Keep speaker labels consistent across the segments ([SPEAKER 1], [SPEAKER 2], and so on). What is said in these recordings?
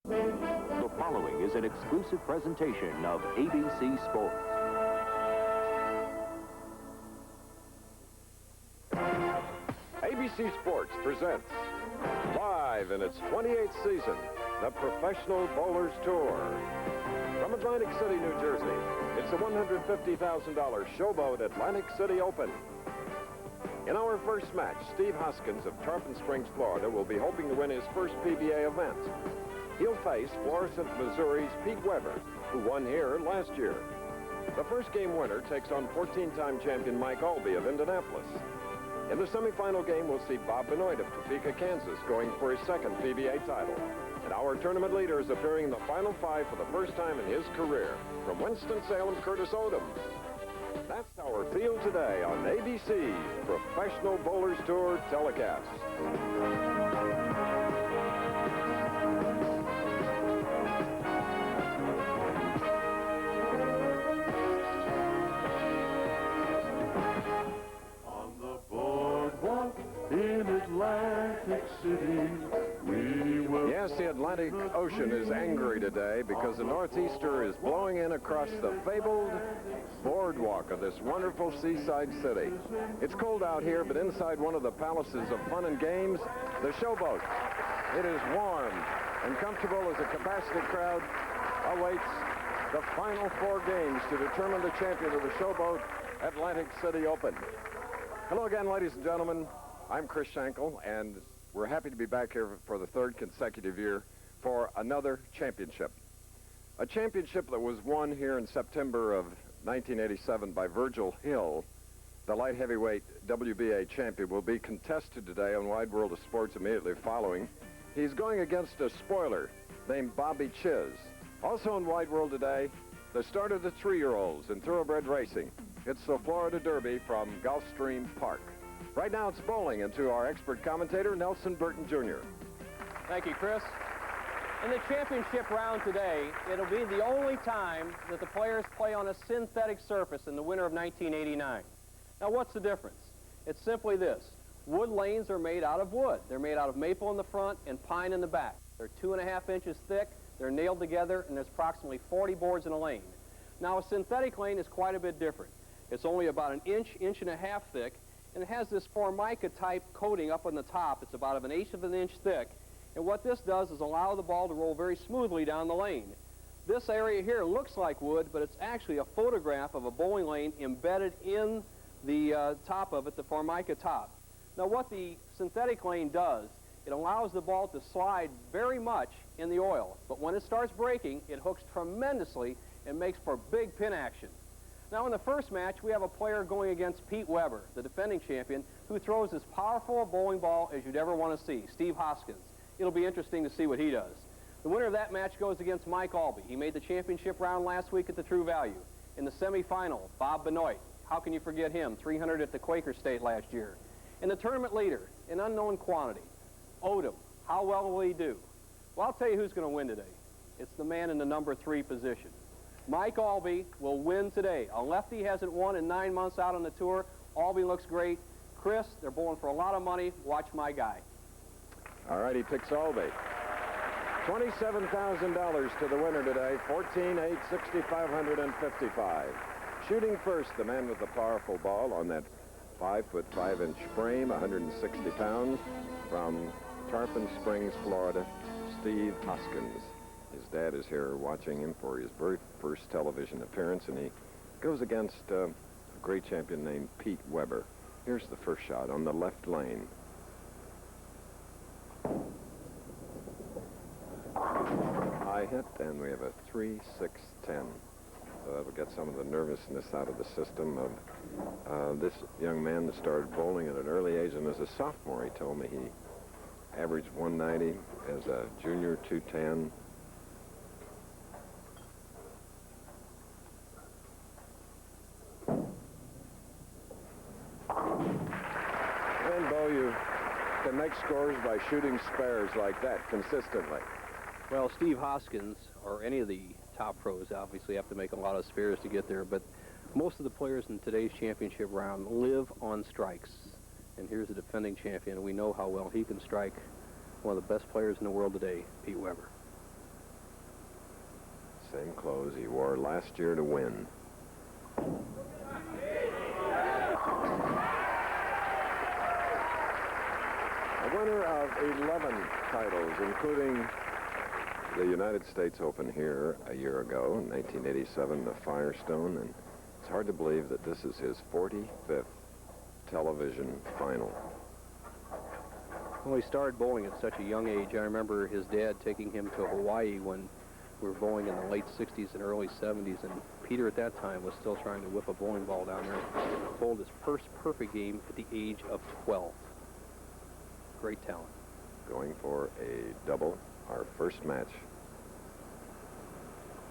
[SPEAKER 1] The following is an exclusive presentation of ABC Sports.
[SPEAKER 2] ABC Sports presents, live in its 28th season, the Professional Bowlers Tour. From Atlantic City, New Jersey, it's the $150,000 Showboat Atlantic City Open. In our first match, Steve Hoskins of Tarpon Springs, Florida, will be hoping to win his first PBA event. He'll face Florissant, Missouri's Pete Weber, who won here last year. The first game winner takes on 14-time champion Mike Alby of Indianapolis. In the semifinal game, we'll see Bob Benoit of Topeka, Kansas, going for his second PBA title. And our tournament leader is appearing in the Final Five for the first time in his career. From Winston-Salem, Curtis Odum. That's our field today on ABC's Professional Bowlers Tour telecast.
[SPEAKER 3] On the boardwalk in Atlantic City, we will...
[SPEAKER 2] Yes, the Atlantic Ocean is angry today because the northeaster is blowing in across the fabled boardwalk of this wonderful seaside city. It's cold out here, but inside one of the palaces of fun and games, the Showboat. It is warm and comfortable as a capacity crowd awaits the final four games to determine the champion of the Showboat Atlantic City Open. Hello again, ladies and gentlemen. I'm Chris Schenkel, and we're happy to be back here for the third consecutive year for another championship. A championship that was won here in September of 1987 by Virgil Hill, the light heavyweight WBA champion, will be contested today on Wide World of Sports immediately following. He's going against a spoiler named Bobby Chiz. Also on Wide World today, the start of the three-year-olds in thoroughbred racing. It's the Florida Derby from Gulfstream Park. Right now it's bowling, and to our expert commentator, Nelson Burton Jr.
[SPEAKER 4] Thank you, Chris. In the championship round today, it'll be the only time that the players play on a synthetic surface in the winter of 1989. Now, what's the difference? It's simply this. Wood lanes are made out of wood. They're made out of maple in the front and pine in the back. They're 2.5 inches thick, they're nailed together, and there's approximately 40 boards in a lane. Now, a synthetic lane is quite a bit different. It's only about an inch, inch and a half thick, and it has this Formica-type coating up on the top. It's about 1/8 of an inch thick. And what this does is allow the ball to roll very smoothly down the lane. This area here looks like wood, but it's actually a photograph of a bowling lane embedded in the top of it, the Formica top. Now what the synthetic lane does, it allows the ball to slide very much in the oil. But when it starts breaking, it hooks tremendously and makes for big pin action. Now in the first match, we have a player going against Pete Weber, the defending champion, who throws as powerful a bowling ball as you'd ever want to see, Steve Hoskins. It'll be interesting to see what he does. The winner of that match goes against Mike Alby. He made the championship round last week at the True Value. In the semifinal, Bob Benoit. How can you forget him? 300 at the Quaker State last year. And the tournament leader, an unknown quantity, Odum. How well will he do? Well, I'll tell you who's going to win today. It's the man in the number 3 position. Mike Alby will win today. A lefty hasn't won in 9 months out on the tour. Alby looks great. Chris, they're bowling for a lot of money. Watch my guy.
[SPEAKER 2] All right, he picks Alby. $27,000 to the winner today, 14-8, 6,555. Shooting first, the man with the powerful ball on that 5-foot 5-inch frame, 160 pounds, from Tarpon Springs, Florida, Steve Hoskins. His dad is here watching him for his very first television appearance, and he goes against a great champion named Pete Weber. Here's the first shot on the left lane. High hit, and we have a 3-6-10. So that'll get some of the nervousness out of the system of this young man that started bowling at an early age, and as a sophomore, he told me he averaged 190, as a junior 210. And Bo, you can make scores by shooting spares like that consistently.
[SPEAKER 4] Well, Steve Hoskins, or any of the top pros, obviously have to make a lot of spares to get there, but most of the players in today's championship round live on strikes. And here's the defending champion. We know how well he can strike. One of the best players in the world today, Pete Weber.
[SPEAKER 2] Same clothes he wore last year to win. A winner of 11 titles, including the United States Open here a year ago, in 1987, the Firestone, and it's hard to believe that this is his 45th television final.
[SPEAKER 4] Well, he started bowling at such a young age. I remember his dad taking him to Hawaii when we were bowling in the late 60s and early 70s, and Peter at that time was still trying to whip a bowling ball down there. Bowled his first perfect game at the age of 12. Great talent.
[SPEAKER 2] Going for a double, our first match.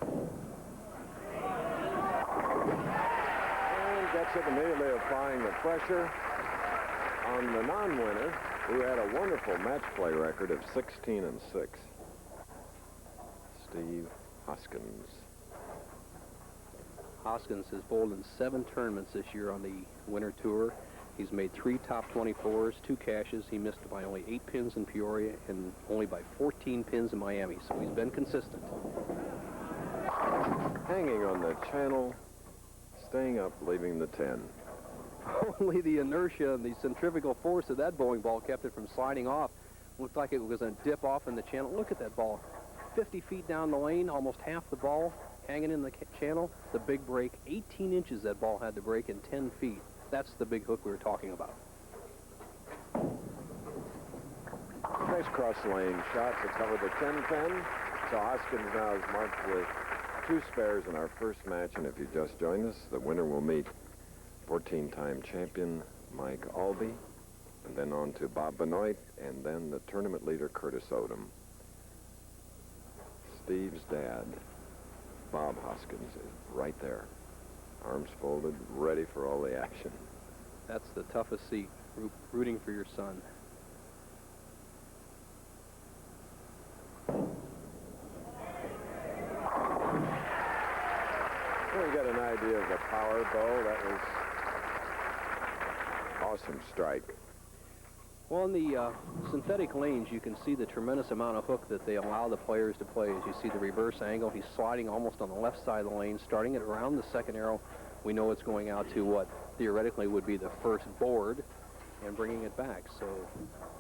[SPEAKER 2] And gets it immediately, applying the pressure on the non-winner, who had a wonderful match play record of 16-6. Steve Hoskins.
[SPEAKER 4] Hoskins has bowled in 7 tournaments this year on the winter tour. He's made 3 top 24s, 2 cashes. He missed by only 8 pins in Peoria and only by 14 pins in Miami, so he's been consistent.
[SPEAKER 2] Hanging on the channel, staying up, leaving the 10.
[SPEAKER 4] Only the inertia and the centrifugal force of that bowling ball kept it from sliding off. Looked like it was going to dip off in the channel. Look at that ball. 50 feet down the lane, almost half the ball hanging in the channel. The big break, 18 inches that ball had to break in 10 feet. That's the big hook we were talking about.
[SPEAKER 2] Nice cross-lane shot to cover the 10-pin. So Hoskins now is marked with 2 spares in our first match, and if you just joined us, the winner will meet 14-time champion Mike Alby, and then on to Bob Benoit, and then the tournament leader Curtis Odum. Steve's dad, Bob Hoskins, is right there. Arms folded, ready for all the action.
[SPEAKER 4] That's the toughest seat, rooting for your son.
[SPEAKER 2] Well, we got an idea of the power bow. That was awesome strike.
[SPEAKER 4] Well, in the synthetic lanes, you can see the tremendous amount of hook that they allow the players to play. As you see the reverse angle, he's sliding almost on the left side of the lane, starting it around the second arrow. We know it's going out to what theoretically would be the first board and bringing it back. So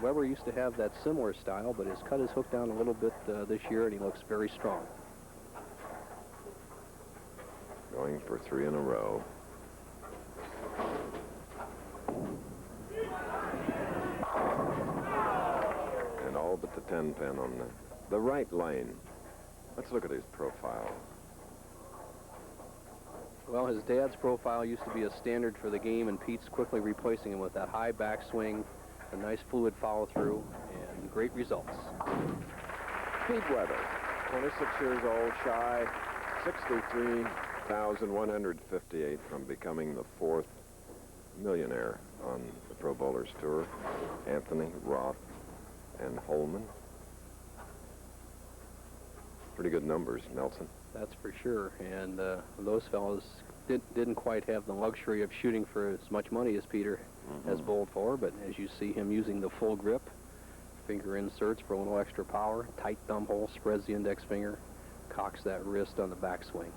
[SPEAKER 4] Weber used to have that similar style, but has cut his hook down a little bit this year, and he looks very strong.
[SPEAKER 2] Going for 3 in a row. And all but the 10-pin on the right lane. Let's look at his profile.
[SPEAKER 4] Well, his dad's profile used to be a standard for the game, and Pete's quickly replacing him with that high backswing, a nice fluid follow-through, and great results.
[SPEAKER 2] Pete Weber, 26 years old, shy, 63,158 from becoming the 4th millionaire on the Pro Bowlers Tour. Anthony, Roth, and Holman. Pretty good numbers, Nelson.
[SPEAKER 4] That's for sure, and those fellows didn't quite have the luxury of shooting for as much money as Peter has bowled for, but as you see him using the full grip, finger inserts for a little extra power, tight thumb hole, spreads the index finger, cocks that wrist on the backswing.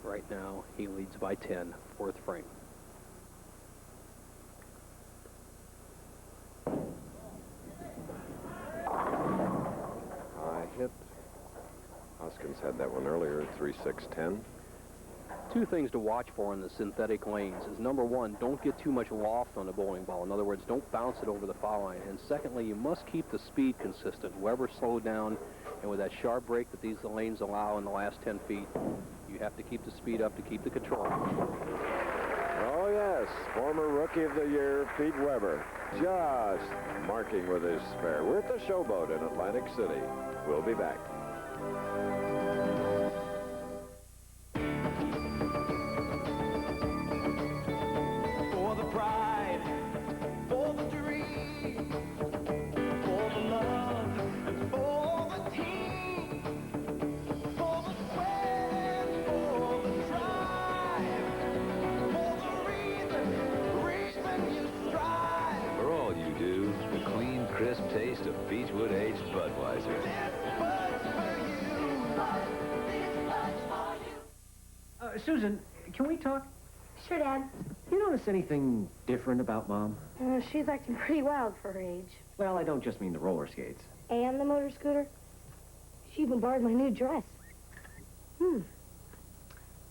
[SPEAKER 4] Right now, he leads by 10, 4th frame.
[SPEAKER 2] High hit. Hoskins had that one earlier, 3-6-10.
[SPEAKER 4] 2 things to watch for in the synthetic lanes is, number 1, don't get too much loft on the bowling ball. In other words, don't bounce it over the foul line. And secondly, you must keep the speed consistent. Weber slowed down, and with that sharp break that these lanes allow in the last 10 feet, you have to keep the speed up to keep the control.
[SPEAKER 2] Oh, yes, former Rookie of the Year, Pete Weber, just marking with his spare. We're at the Showboat in Atlantic City. We'll be back.
[SPEAKER 5] For the pride, for the dream, for the love, and for the team, for the sweat, for the drive, for the reason you strive.
[SPEAKER 6] For all you do, the clean, crisp taste of Beechwood Aged Budweiser.
[SPEAKER 5] This was for you.
[SPEAKER 6] Susan, can we talk?
[SPEAKER 7] Sure, Dad.
[SPEAKER 6] You notice anything different about Mom?
[SPEAKER 7] She's acting pretty wild for her age.
[SPEAKER 6] Well, I don't just mean the roller skates.
[SPEAKER 7] And the motor scooter. She even borrowed my new dress.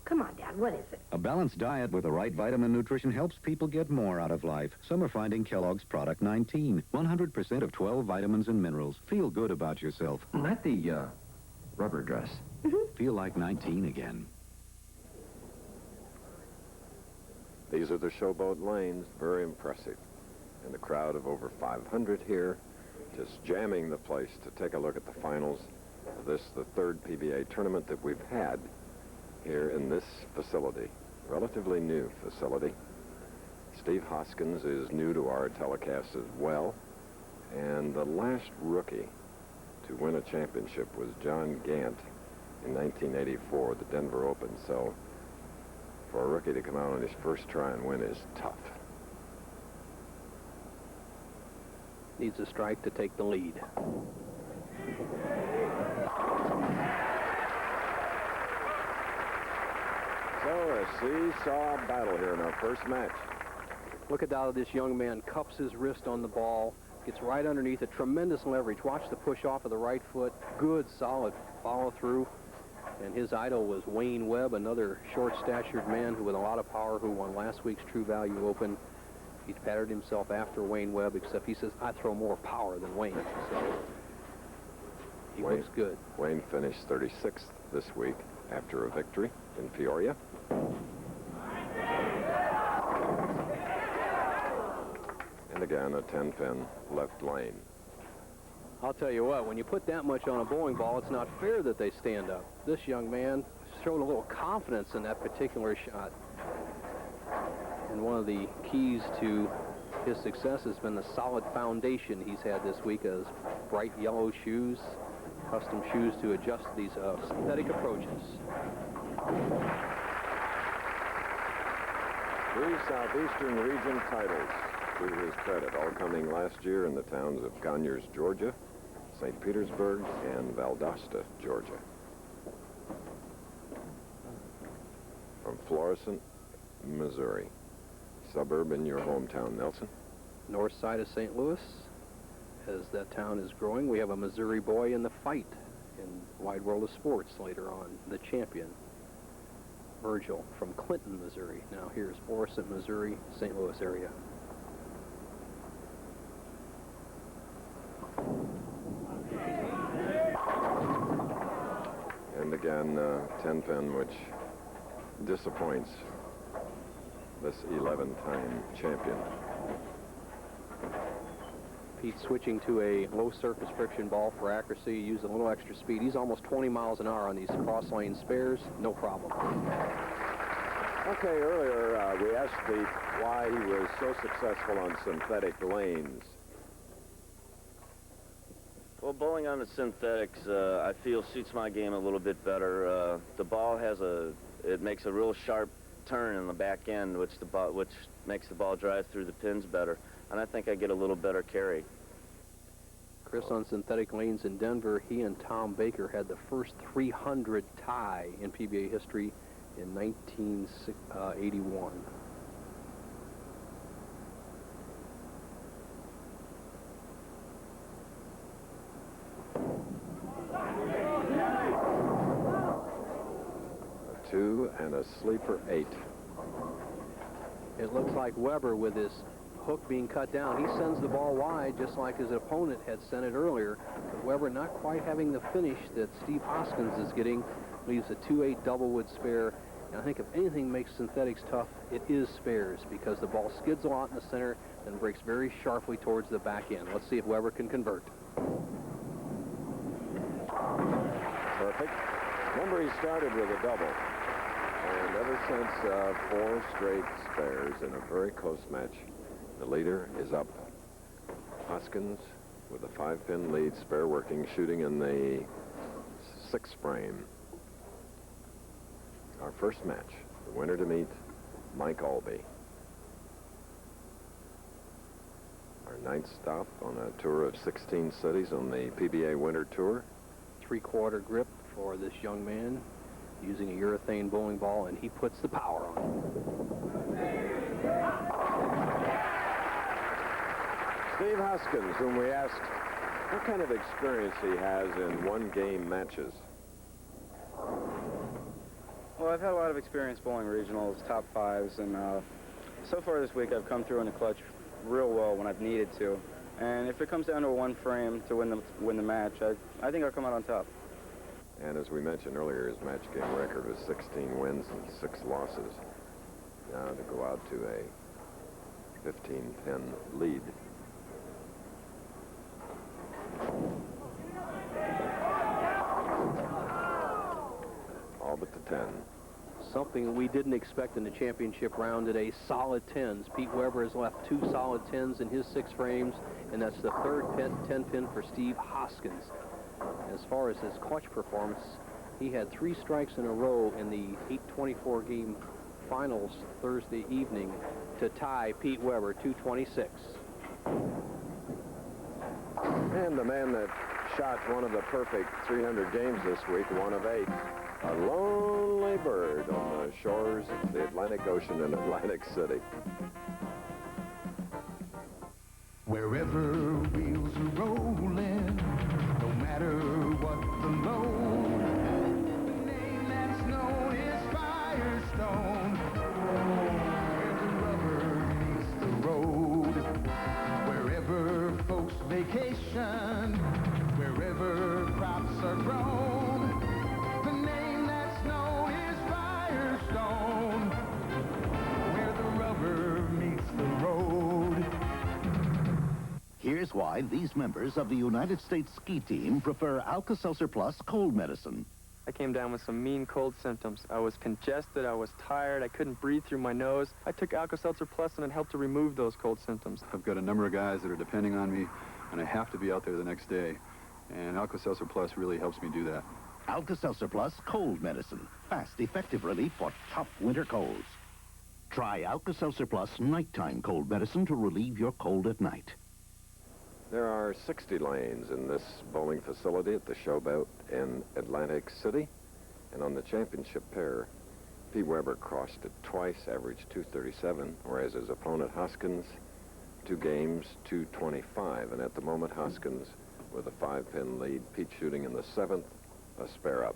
[SPEAKER 7] Come on, Dad, what is it?
[SPEAKER 8] A balanced diet with the right vitamin nutrition helps people get more out of life. Some are finding Kellogg's Product 19. 100% of 12 vitamins and minerals. Feel good about yourself.
[SPEAKER 6] Not the, rubber dress.
[SPEAKER 8] Feel like 19 again.
[SPEAKER 2] These are the Showboat lanes, very impressive. And the crowd of over 500 here, just jamming the place to take a look at the finals of this, the third PBA tournament that we've had here in this facility, relatively new facility. Steve Hoskins is new to our telecast as well. And the last rookie to win a championship was John Gant in 1984, the Denver Open. So for a rookie to come out on his first try and win is tough.
[SPEAKER 4] Needs a strike to take the lead.
[SPEAKER 2] So a seesaw battle here in our first match.
[SPEAKER 4] Look at how this young man cups his wrist on the ball, gets right underneath it, tremendous leverage. Watch the push off of the right foot. Good, solid follow through. And his idol was Wayne Webb, another short-statured man who with a lot of power who won last week's True Value Open. He patterned himself after Wayne Webb, except he says, I throw more power than Wayne. So he looks good.
[SPEAKER 2] Wayne finished 36th this week after a victory in Peoria. And again, a 10-pin left lane.
[SPEAKER 4] I'll tell you what, when you put that much on a bowling ball, it's not fair that they stand up. This young man showed a little confidence in that particular shot. And one of the keys to his success has been the solid foundation he's had this week as bright yellow shoes, custom shoes to adjust these synthetic approaches.
[SPEAKER 2] 3 Southeastern Region titles, to his credit, all coming last year in the towns of Conyers, Georgia, St. Petersburg, and Valdosta, Georgia. From Florissant, Missouri, suburb in your hometown, Nelson.
[SPEAKER 4] North side of St. Louis, as that town is growing, we have a Missouri boy in the fight in Wide World of Sports later on, the champion, Virgil from Clinton, Missouri. Now here's Florissant, Missouri, St. Louis area.
[SPEAKER 2] And again, 10-pin, which disappoints this 11-time champion.
[SPEAKER 4] Pete switching to a low surface friction ball for accuracy, using a little extra speed. He's almost 20 miles an hour on these cross lane spares, no problem.
[SPEAKER 2] Okay, earlier we asked Pete why he was so successful on synthetic lanes.
[SPEAKER 9] Well, bowling on the synthetics, I feel suits my game a little bit better. The ball has it makes a real sharp turn in the back end, which makes the ball drive through the pins better, and I think I get a little better carry.
[SPEAKER 4] Chris, on synthetic lanes in Denver, he and Tom Baker had the first 300 tie in PBA history in 1981.
[SPEAKER 2] A 2 and a sleeper 8.
[SPEAKER 4] It looks like Weber, with his hook being cut down, he sends the ball wide just like his opponent had sent it earlier. But Weber not quite having the finish that Steve Hoskins is getting, leaves a 2-8 doublewood spare. And I think if anything makes synthetics tough, it is spares, because the ball skids a lot in the center and breaks very sharply towards the back end. Let's see if Weber can convert.
[SPEAKER 2] Perfect. Remember, he started with a double. And ever since 4 straight spares in a very close match, the leader is up. Hoskins with a 5-pin lead, spare working, shooting in the 6th frame. Our first match, the winner to meet, Mike Alby. Our 9th stop on a tour of 16 cities on the PBA Winter Tour.
[SPEAKER 4] 3/4 grip for this young man. using a urethane bowling ball, and he puts the power on.
[SPEAKER 2] Steve Hoskins, whom we asked what kind of experience he has in one-game matches.
[SPEAKER 10] Well, I've had a lot of experience bowling regionals, top fives, and so far this week I've come through in the clutch real well when I've needed to. And if it comes down to one frame to win the match, I think I'll come out on top.
[SPEAKER 2] And as we mentioned earlier, his match game record was 16 wins and 6 losses. Now to go out to a 15-pin lead. All but the 10.
[SPEAKER 4] Something we didn't expect in the championship round today, solid 10s. Pete Weber has left 2 solid 10s in his 6 frames, and that's the third 10-pin for Steve Hoskins. As far as his clutch performance, he had 3 strikes in a row in the 824 game finals Thursday evening to tie Pete Weber, 226.
[SPEAKER 2] And the man that shot one of the perfect 300 games this week, 1 of 8. A lonely bird on the shores of the Atlantic Ocean in Atlantic City.
[SPEAKER 5] Wherever wheels are rolling, no matter what the load, the name that's known is Firestone. Where the rubber meets the road, wherever folks vacation, wherever crops are grown, the name that's known is Firestone. Where the rubber meets the road.
[SPEAKER 11] Here's why these members of the United States ski team prefer Alka-Seltzer Plus cold medicine.
[SPEAKER 12] I came down with some mean cold symptoms. I was congested, I was tired, I couldn't breathe through my nose. I took Alka-Seltzer Plus and it helped to remove those cold symptoms.
[SPEAKER 13] I've got a number of guys that are depending on me, and I have to be out there the next day. And Alka-Seltzer Plus really helps me do that.
[SPEAKER 11] Alka-Seltzer Plus cold medicine. Fast, effective relief for tough winter colds. Try Alka-Seltzer Plus nighttime cold medicine to relieve your cold at night.
[SPEAKER 2] There are 60 lanes in this bowling facility at the Showboat in Atlantic City. And on the championship pair, Pete Weber crossed it twice, averaged 237, whereas his opponent Hoskins, 2 games, 225. And at the moment, Hoskins with a 5-pin lead, Pete shooting in the 7th, a spare up.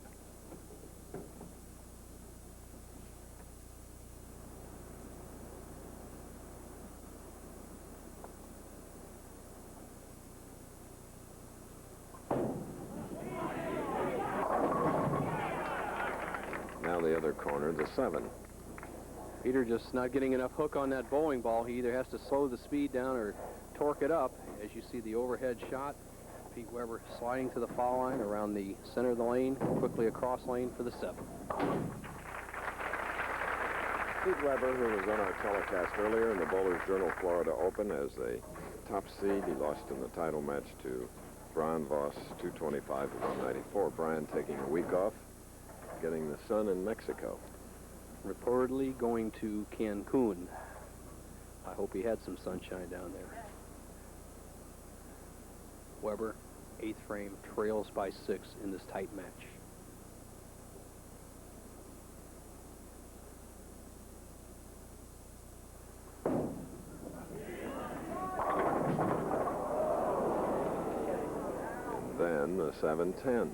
[SPEAKER 2] Now the other corner, the 7.
[SPEAKER 4] Peter just not getting enough hook on that bowling ball. He either has to slow the speed down or torque it up. As you see the overhead shot, Pete Weber sliding to the foul line around the center of the lane, quickly across lane for the 7.
[SPEAKER 2] Pete Weber, who was on our telecast earlier in the Bowler's Journal Florida Open as a top seed, he lost in the title match to Brian Voss, 225 to 194. Brian taking a week off, getting the sun in Mexico.
[SPEAKER 4] Reportedly going to Cancun. I hope he had some sunshine down there. Weber, 8th frame, trails by 6 in this tight match.
[SPEAKER 2] And then the 7-10.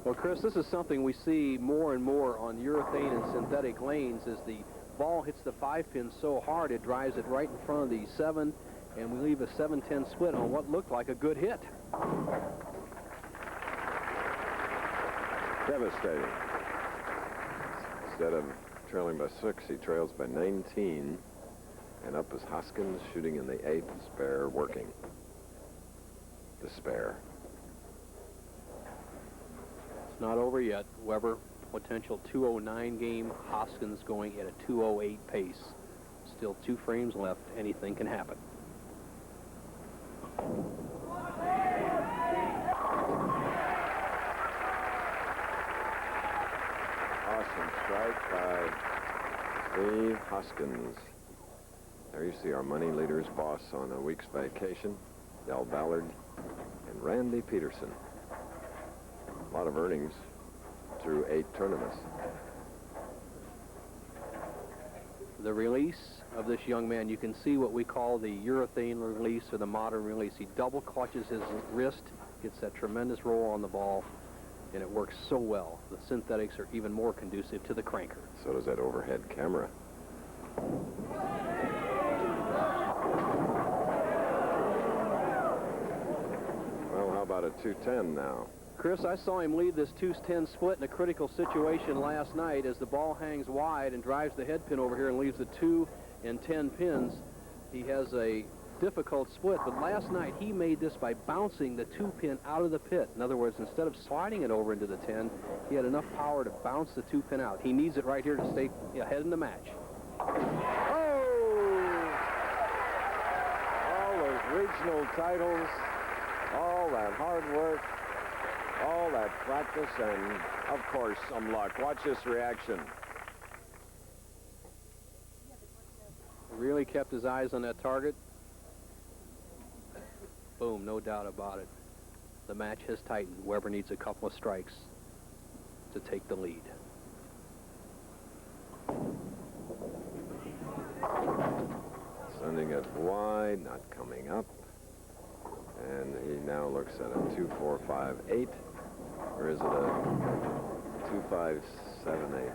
[SPEAKER 4] Well, Chris, this is something we see more and more on urethane and synthetic lanes as the ball hits the 5-pin so hard it drives it right in front of the 7, and we leave a 7-10 split on what looked like a good hit.
[SPEAKER 2] Devastating. Instead of trailing by 6, he trails by 19. And up is Hoskins shooting in the 8th, spare working. The spare.
[SPEAKER 4] It's not over yet. Weber, potential 209 game. Hoskins going at a 208 pace. Still 2 frames left. Anything can happen.
[SPEAKER 2] Awesome strike by Steve Hoskins. There you see our money leader's boss on a week's vacation, Del Ballard and Randy Peterson. A lot of earnings, through 8 tournaments.
[SPEAKER 4] The release of this young man, you can see what we call the urethane release or the modern release. He double clutches his wrist, gets that tremendous roll on the ball, and it works so well. The synthetics are even more conducive to the cranker.
[SPEAKER 2] So does that overhead camera. Well, how about a 210 now?
[SPEAKER 4] Chris, I saw him lead this 210 split in a critical situation last night as the ball hangs wide and drives the head pin over here and leaves the 2 and 10 pins. He has a difficult split, but last night he made this by bouncing the 2 pin out of the pit. In other words, instead of sliding it over into the 10, he had enough power to bounce the 2 pin out. He needs it right here to stay ahead in the match.
[SPEAKER 2] Oh! All those regional titles, all that hard work, all that practice, and, of course, some luck. Watch this reaction.
[SPEAKER 4] Really kept his eyes on that target. Boom, no doubt about it. The match has tightened. Weber needs a couple of strikes to take the lead.
[SPEAKER 2] Sending it wide, not coming up. And he now looks at a 2-4-5-8. Or is it a 2-5-7-8?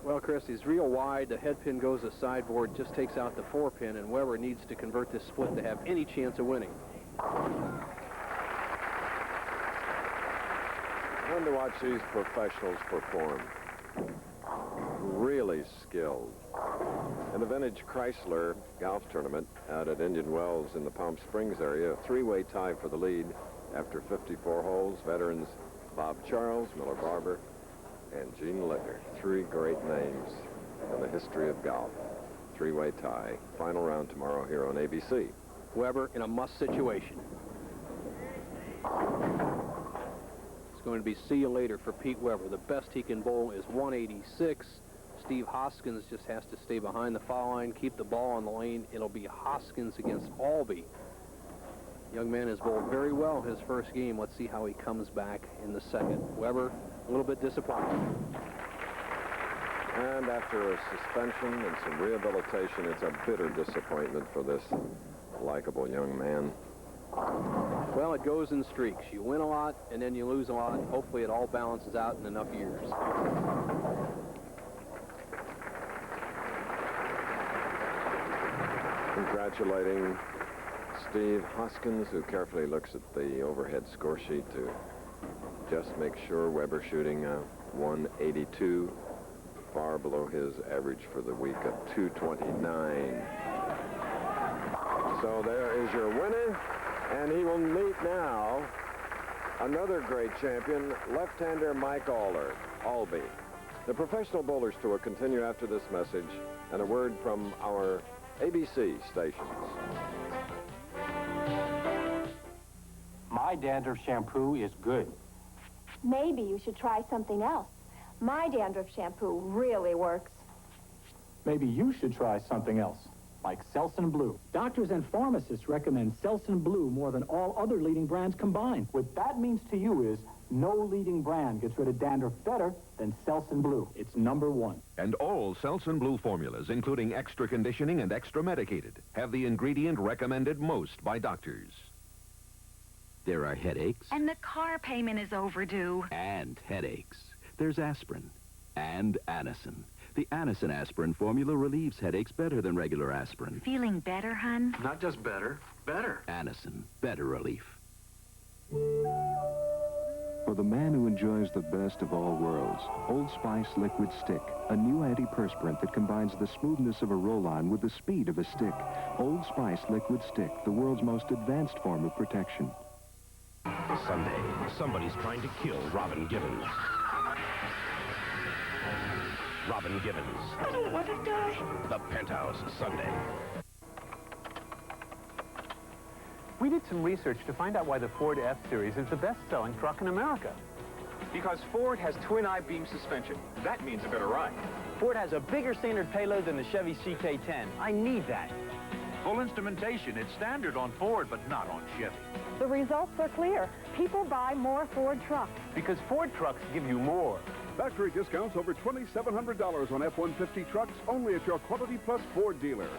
[SPEAKER 4] Well, Chris, he's real wide. The head pin goes to sideboard, just takes out the 4 pin, and Weber needs to convert this split to have any chance of winning.
[SPEAKER 2] Fun to watch these professionals perform. Really skilled. In the Vintage Chrysler golf tournament out at Indian Wells in the Palm Springs area, a 3-way tie for the lead after 54 holes. Veterans Bob Charles, Miller Barber, and Gene Littner. 3 great names in the history of golf. 3-way tie. Final round tomorrow here on ABC.
[SPEAKER 4] Weber in a must situation. It's going to be see you later for Pete Weber. The best he can bowl is 186. Steve Hoskins just has to stay behind the foul line, keep the ball on the lane. It'll be Hoskins against Alby. Young man has bowled very well his first game. Let's see how he comes back in the second. Weber, a little bit disappointed.
[SPEAKER 2] And after a suspension and some rehabilitation, it's a bitter disappointment for this likable young man.
[SPEAKER 4] Well, it goes in streaks. You win a lot, and then you lose a lot. Hopefully it all balances out in enough years.
[SPEAKER 2] Congratulating Steve Hoskins, who carefully looks at the overhead score sheet to just make sure Weber shooting 182, far below his average for the week of 229. So there is your winner, and he will meet now another great champion, left-hander Mike Alby. The Professional Bowlers Tour continue after this message and a word from our ABC stations.
[SPEAKER 14] My dandruff shampoo is good.
[SPEAKER 15] Maybe you should try something else. My dandruff shampoo really works.
[SPEAKER 14] Maybe you should try something else, like Selsun Blue. Doctors and pharmacists recommend Selsun Blue more than all other leading brands combined. What that means to you is no leading brand gets rid of dandruff better than Selsun Blue. It's #1.
[SPEAKER 16] And all Selsun Blue formulas, including extra conditioning and extra medicated, have the ingredient recommended most by doctors.
[SPEAKER 17] There are headaches.
[SPEAKER 18] And the car payment is overdue.
[SPEAKER 17] And headaches. There's aspirin. And Anacin. The Anacin aspirin formula relieves headaches better than regular aspirin.
[SPEAKER 18] Feeling better, hun?
[SPEAKER 17] Not just better, better. Anacin. Better relief.
[SPEAKER 19] For the man who enjoys the best of all worlds, Old Spice Liquid Stick, a new antiperspirant that combines the smoothness of a roll-on with the speed of a stick. Old Spice Liquid Stick, the world's most advanced form of protection.
[SPEAKER 20] Sunday, somebody's trying to kill Robin Givens. Robin Givens.
[SPEAKER 15] I don't want to die.
[SPEAKER 20] The Penthouse, Sunday.
[SPEAKER 21] We did some research to find out why the Ford F-Series is the best-selling truck in America.
[SPEAKER 22] Because Ford has twin I-beam suspension. That means a better ride.
[SPEAKER 23] Ford has a bigger standard payload than the Chevy CK10. I need that.
[SPEAKER 1] full instrumentation. It's standard on Ford, but not on Chevy.
[SPEAKER 3] The results are clear. People buy more Ford trucks.
[SPEAKER 1] Because Ford trucks give you more.
[SPEAKER 23] Factory discounts over $2,700 on F-150 trucks only at your Quality Plus Ford dealer.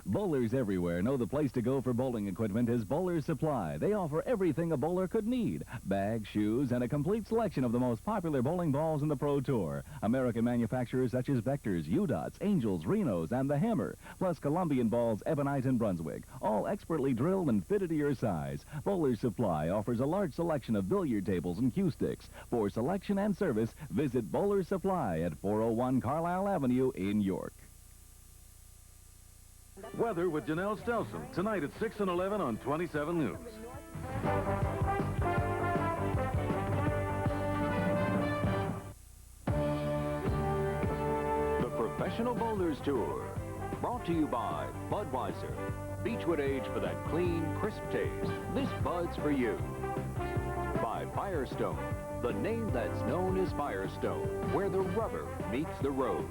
[SPEAKER 24] Bowlers everywhere know the place to go for bowling equipment is Bowler's Supply. They offer everything a bowler could need. Bags, shoes, and a complete selection of the most popular bowling balls in the Pro Tour. American manufacturers such as Vectors, U-Dots, Angels, Renos, and the Hammer. Plus Colombian balls, Ebonite, and Brunswick. All expertly drilled and fitted to your size. Bowler's Supply offers a large selection of billiard tables and cue sticks. For selection and service, visit Bowler's Supply at 401 Carlisle Avenue in York.
[SPEAKER 25] Weather with Janelle Stelson, tonight at 6 and 11 on 27 News.
[SPEAKER 20] The Professional Bowlers Tour, brought to you by Budweiser. Beechwood Age for that clean, crisp taste. This Bud's for you. By Firestone, the name that's known as Firestone, where the rubber meets the road.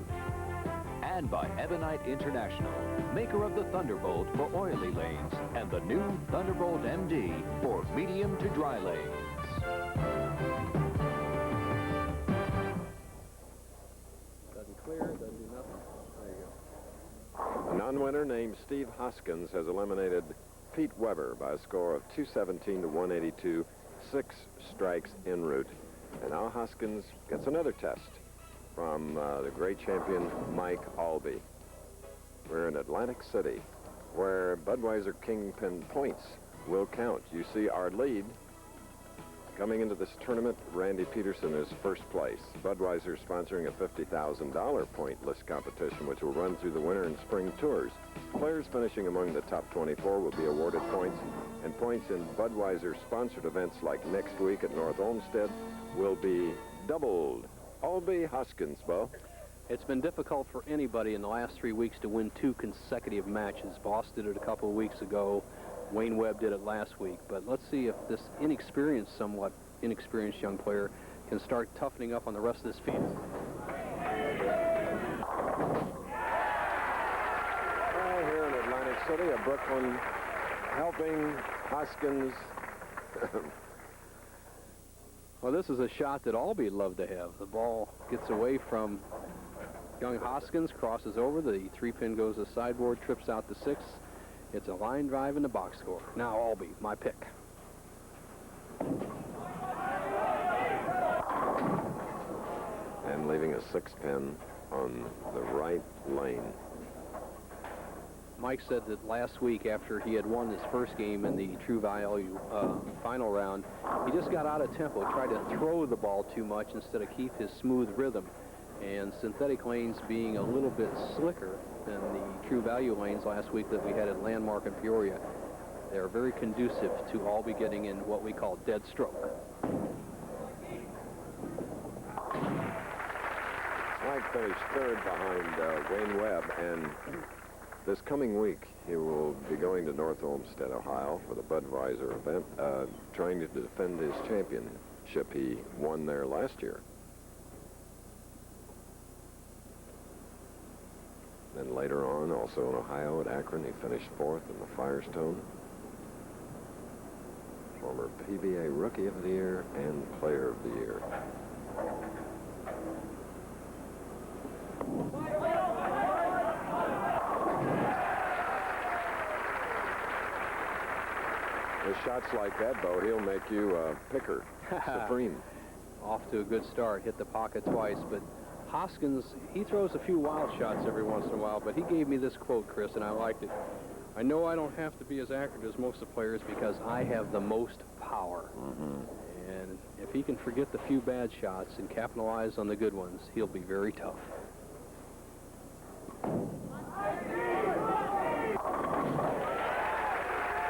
[SPEAKER 20] And by Ebonite International, maker of the Thunderbolt for oily lanes and the new Thunderbolt MD for medium to dry lanes.
[SPEAKER 4] Doesn't clear, doesn't do nothing. There you go.
[SPEAKER 2] A non-winner named Steve Hoskins has eliminated Pete Weber by a score of 217 to 182, 6 strikes en route. And now Hoskins gets another test from the great champion Mike Alby. We're in Atlantic City, where Budweiser Kingpin points will count. You see our lead coming into this tournament. Randy Peterson is first place. Budweiser sponsoring a $50,000 point list competition, which will run through the winter and spring tours. Players finishing among the top 24 will be awarded points, and points in Budweiser-sponsored events like next week at North Olmsted will be doubled. Alby, Hoskins, Bo.
[SPEAKER 4] It's been difficult for anybody in the last 3 weeks to win 2 consecutive matches. Boss did it a couple of weeks ago. Wayne Webb did it last week. But let's see if this somewhat inexperienced young player can start toughening up on the rest of this field.
[SPEAKER 2] Here in Atlantic City, a Brooklyn helping Hoskins.
[SPEAKER 4] Well, this is a shot that Alby would love to have. The ball gets away from young Hoskins, crosses over. The 3-pin goes to sideboard, trips out the 6. It's a line drive in the box score. Now Alby, my pick.
[SPEAKER 2] And leaving a 6-pin on the right lane.
[SPEAKER 4] Mike said that last week, after he had won his first game in the True Value final round, he just got out of tempo, tried to throw the ball too much instead of keep his smooth rhythm. And synthetic lanes being a little bit slicker than the True Value lanes last week that we had at Landmark and Peoria, they're very conducive to Alby getting in what we call dead stroke.
[SPEAKER 2] Mike finished third behind Wayne Webb, and this coming week, he will be going to North Olmsted, Ohio for the Budweiser event, trying to defend his championship. He won there last year. Then later on, also in Ohio at Akron, he finished 4th in the Firestone. Former PBA Rookie of the Year and Player of the Year. With shots like that, Bo, he'll make you a picker supreme.
[SPEAKER 4] Off to a good start, hit the pocket twice, but Hoskins, he throws a few wild shots every once in a while, but he gave me this quote, Chris, and I liked it. I know I don't have to be as accurate as most of the players because I have the most power. And if he can forget the few bad shots and capitalize on the good ones, he'll be very tough.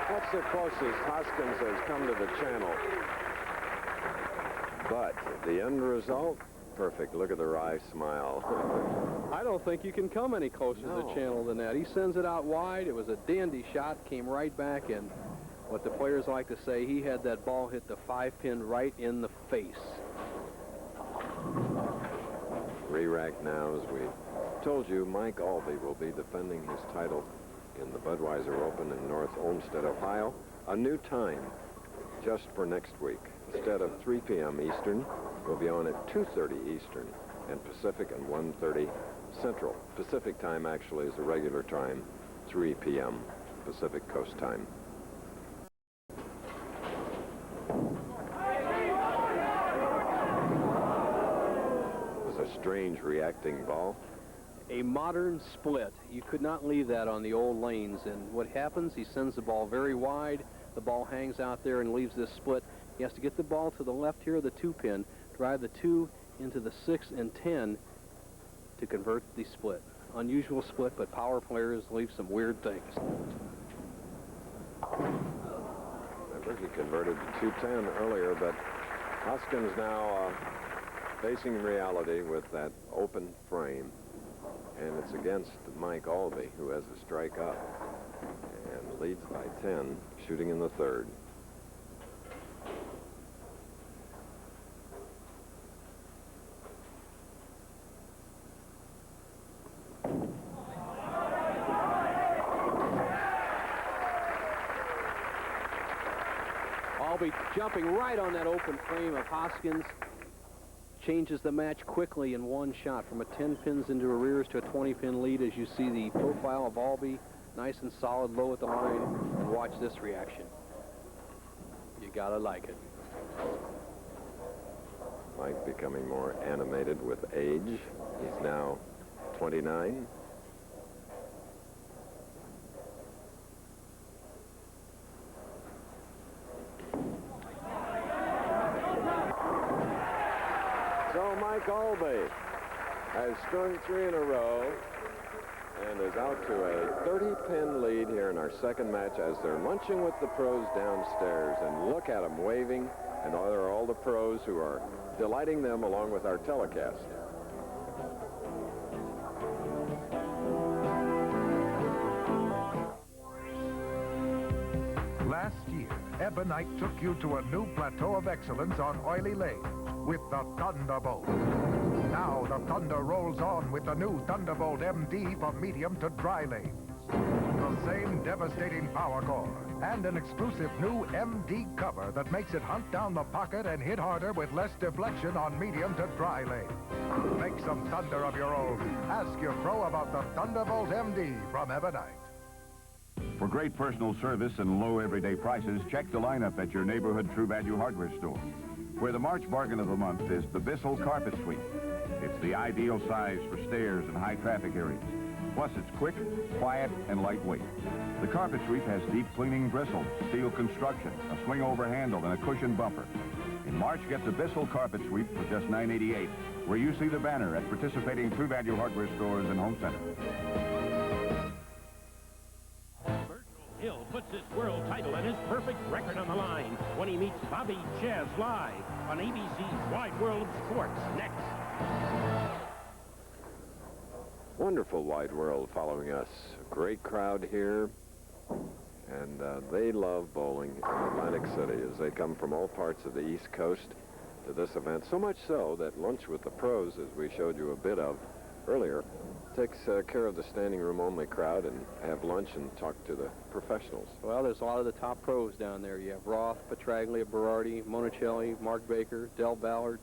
[SPEAKER 2] That's the closest Hoskins has come to the channel. But the end result, perfect. Look at the wry smile.
[SPEAKER 4] I don't think you can come any closer to the channel than that. He sends it out wide. It was a dandy shot, came right back, and what the players like to say, he had that ball hit the 5-pin right in the face.
[SPEAKER 2] Re-rack now, as we told you, Mike Alby will be defending his title in the Budweiser Open in North Olmsted, Ohio. A new time just for next week. Instead of 3 p.m. Eastern, we'll be on at 2:30 Eastern and Pacific and 1:30 Central. Pacific time actually is the regular time, 3 p.m. Pacific Coast time. It's a strange reacting ball.
[SPEAKER 4] A modern split. You could not leave that on the old lanes. And what happens, he sends the ball very wide. The ball hangs out there and leaves this split. He has to get the ball to the left here of the 2-pin, drive the 2 into the 6 and 10 to convert the split. Unusual split, but power players leave some weird things.
[SPEAKER 2] Remember, he converted to 210 earlier, but Hoskins now facing reality with that open frame. And it's against Mike Alby, who has a strike up and leads by 10, shooting in the third.
[SPEAKER 4] Alby jumping right on that open frame of Hoskins. Changes the match quickly in one shot from a 10 pins into arrears to a 20-pin lead. As you see the profile of Alby, nice and solid, low at the line, and watch this reaction. You gotta like it.
[SPEAKER 2] Mike becoming more animated with age. He's now 29. So Mike Alby has strung 3 in a row and is out to a 30-pin lead here in our second match as they're lunching with the pros downstairs. And look at them waving, and there are all the pros who are delighting them along with our telecast.
[SPEAKER 6] Last year, Ebonite took you to a new plateau of excellence on oily lanes with the Thunderbolt. Now the Thunder rolls on with the new Thunderbolt MD for medium to dry lanes. The same devastating power core and an exclusive new MD cover that makes it hunt down the pocket and hit harder with less deflection on medium to dry lanes. Make some thunder of your own. Ask your pro about the Thunderbolt MD from Ebonite.
[SPEAKER 7] For great personal service and low everyday prices, check the lineup at your neighborhood True Value hardware store, where the March bargain of the month is the Bissell Carpet Sweep. It's the ideal size for stairs and high traffic areas. Plus, it's quick, quiet, and lightweight. The Carpet Sweep has deep cleaning bristles, steel construction, a swing-over handle, and a cushion bumper. In March, get the Bissell Carpet Sweep for just $9.88, where you see the banner at participating True Value hardware stores and home centers.
[SPEAKER 8] Hill puts his world title and his perfect record on the line when he meets Bobby Chaz live on ABC's Wide World of Sports next.
[SPEAKER 2] Wonderful wide world following us. Great crowd here. And they love bowling in Atlantic City as they come from all parts of the East Coast to this event. So much so that Lunch with the Pros, as we showed you a bit of earlier, takes care of the standing room only crowd and have lunch and talk to the professionals.
[SPEAKER 4] Well, there's a lot of the top pros down there. You have Roth, Petraglia, Berardi, Monicelli, Mark Baker, Del Ballard,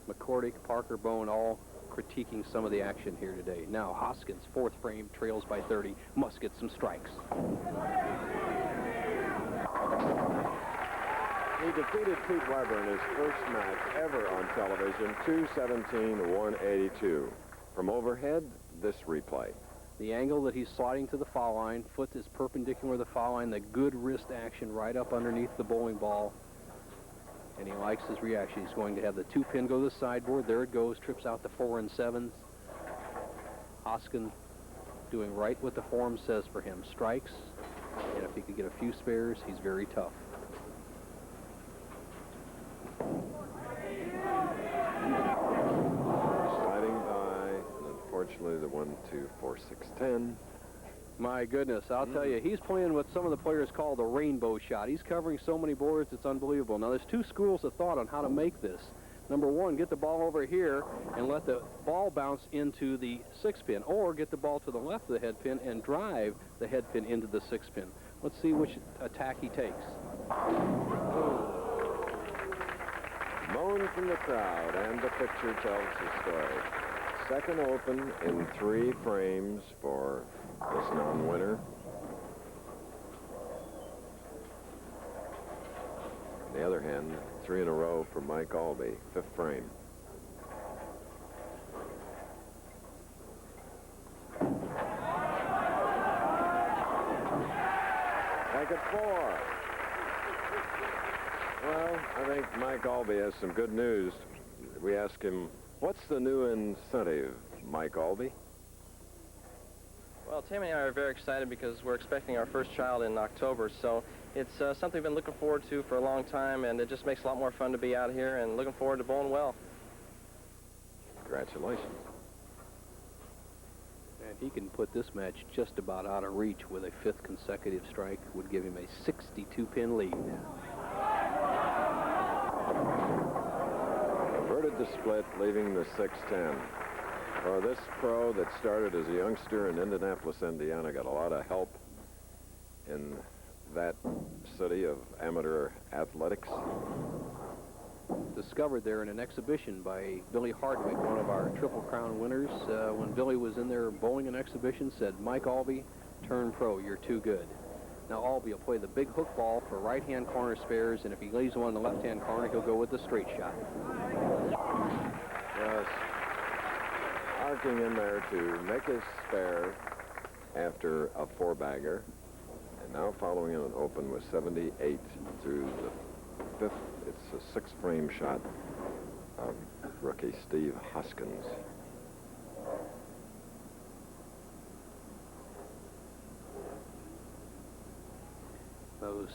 [SPEAKER 4] McCordick, Parker Bone, all critiquing some of the action here today. Now Hoskins, fourth frame, trails by 30, must get some strikes.
[SPEAKER 2] He defeated Pete Weber in his first match ever on television, 217-182. From overhead, this replay.
[SPEAKER 4] The angle that he's sliding to the foul line, foot is perpendicular to the foul line, the good wrist action right up underneath the bowling ball. And he likes his reaction. He's going to have the 2-pin go to the sideboard. There it goes, trips out the 4 and 7s. Hoskins doing right what the form says for him. Strikes, and if he could get a few spares, he's very tough.
[SPEAKER 2] Unfortunately, the 1, 2, 4, 6, 10.
[SPEAKER 4] My goodness, I'll tell you, he's playing what some of the players call the rainbow shot. He's covering so many boards, it's unbelievable. Now, there's two schools of thought on how to make this. Number one, get the ball over here and let the ball bounce into the 6-pin, or get the ball to the left of the head pin and drive the head pin into the 6-pin. Let's see which attack he takes.
[SPEAKER 2] Moan from the crowd, and the picture tells the story. Second open in 3 frames for this non-winner. On the other hand, 3 in a row for Mike Alby, 5th frame. Back at 4. Well, I think Mike Alby has some good news. We asked him, what's the new incentive, Mike Alby?
[SPEAKER 5] Well, Tammy and I are very excited because we're expecting our first child in October, so it's something we've been looking forward to for a long time, and it just makes a lot more fun to be out here and looking forward to bowling well.
[SPEAKER 2] Congratulations.
[SPEAKER 4] And he can put this match just about out of reach with a 5th consecutive strike. Would give him a 62-pin lead.
[SPEAKER 2] Averted the split, leaving the 6-10. For this pro that started as a youngster in Indianapolis, Indiana, got a lot of help in that city of amateur athletics.
[SPEAKER 4] Discovered there in an exhibition by Billy Hardwick, one of our Triple Crown winners. When Billy was in there bowling an exhibition, said, Mike Alby, turn pro, you're too good. Now Alby will play the big hook ball for right-hand corner spares, and if he leaves one in the left-hand corner, he'll go with the straight shot.
[SPEAKER 2] Yes. Arcing in there to make his spare after a 4-bagger. And now following in an open with 78 through the 5th. It's a 6-frame shot of rookie Steve Hoskins.
[SPEAKER 4] Those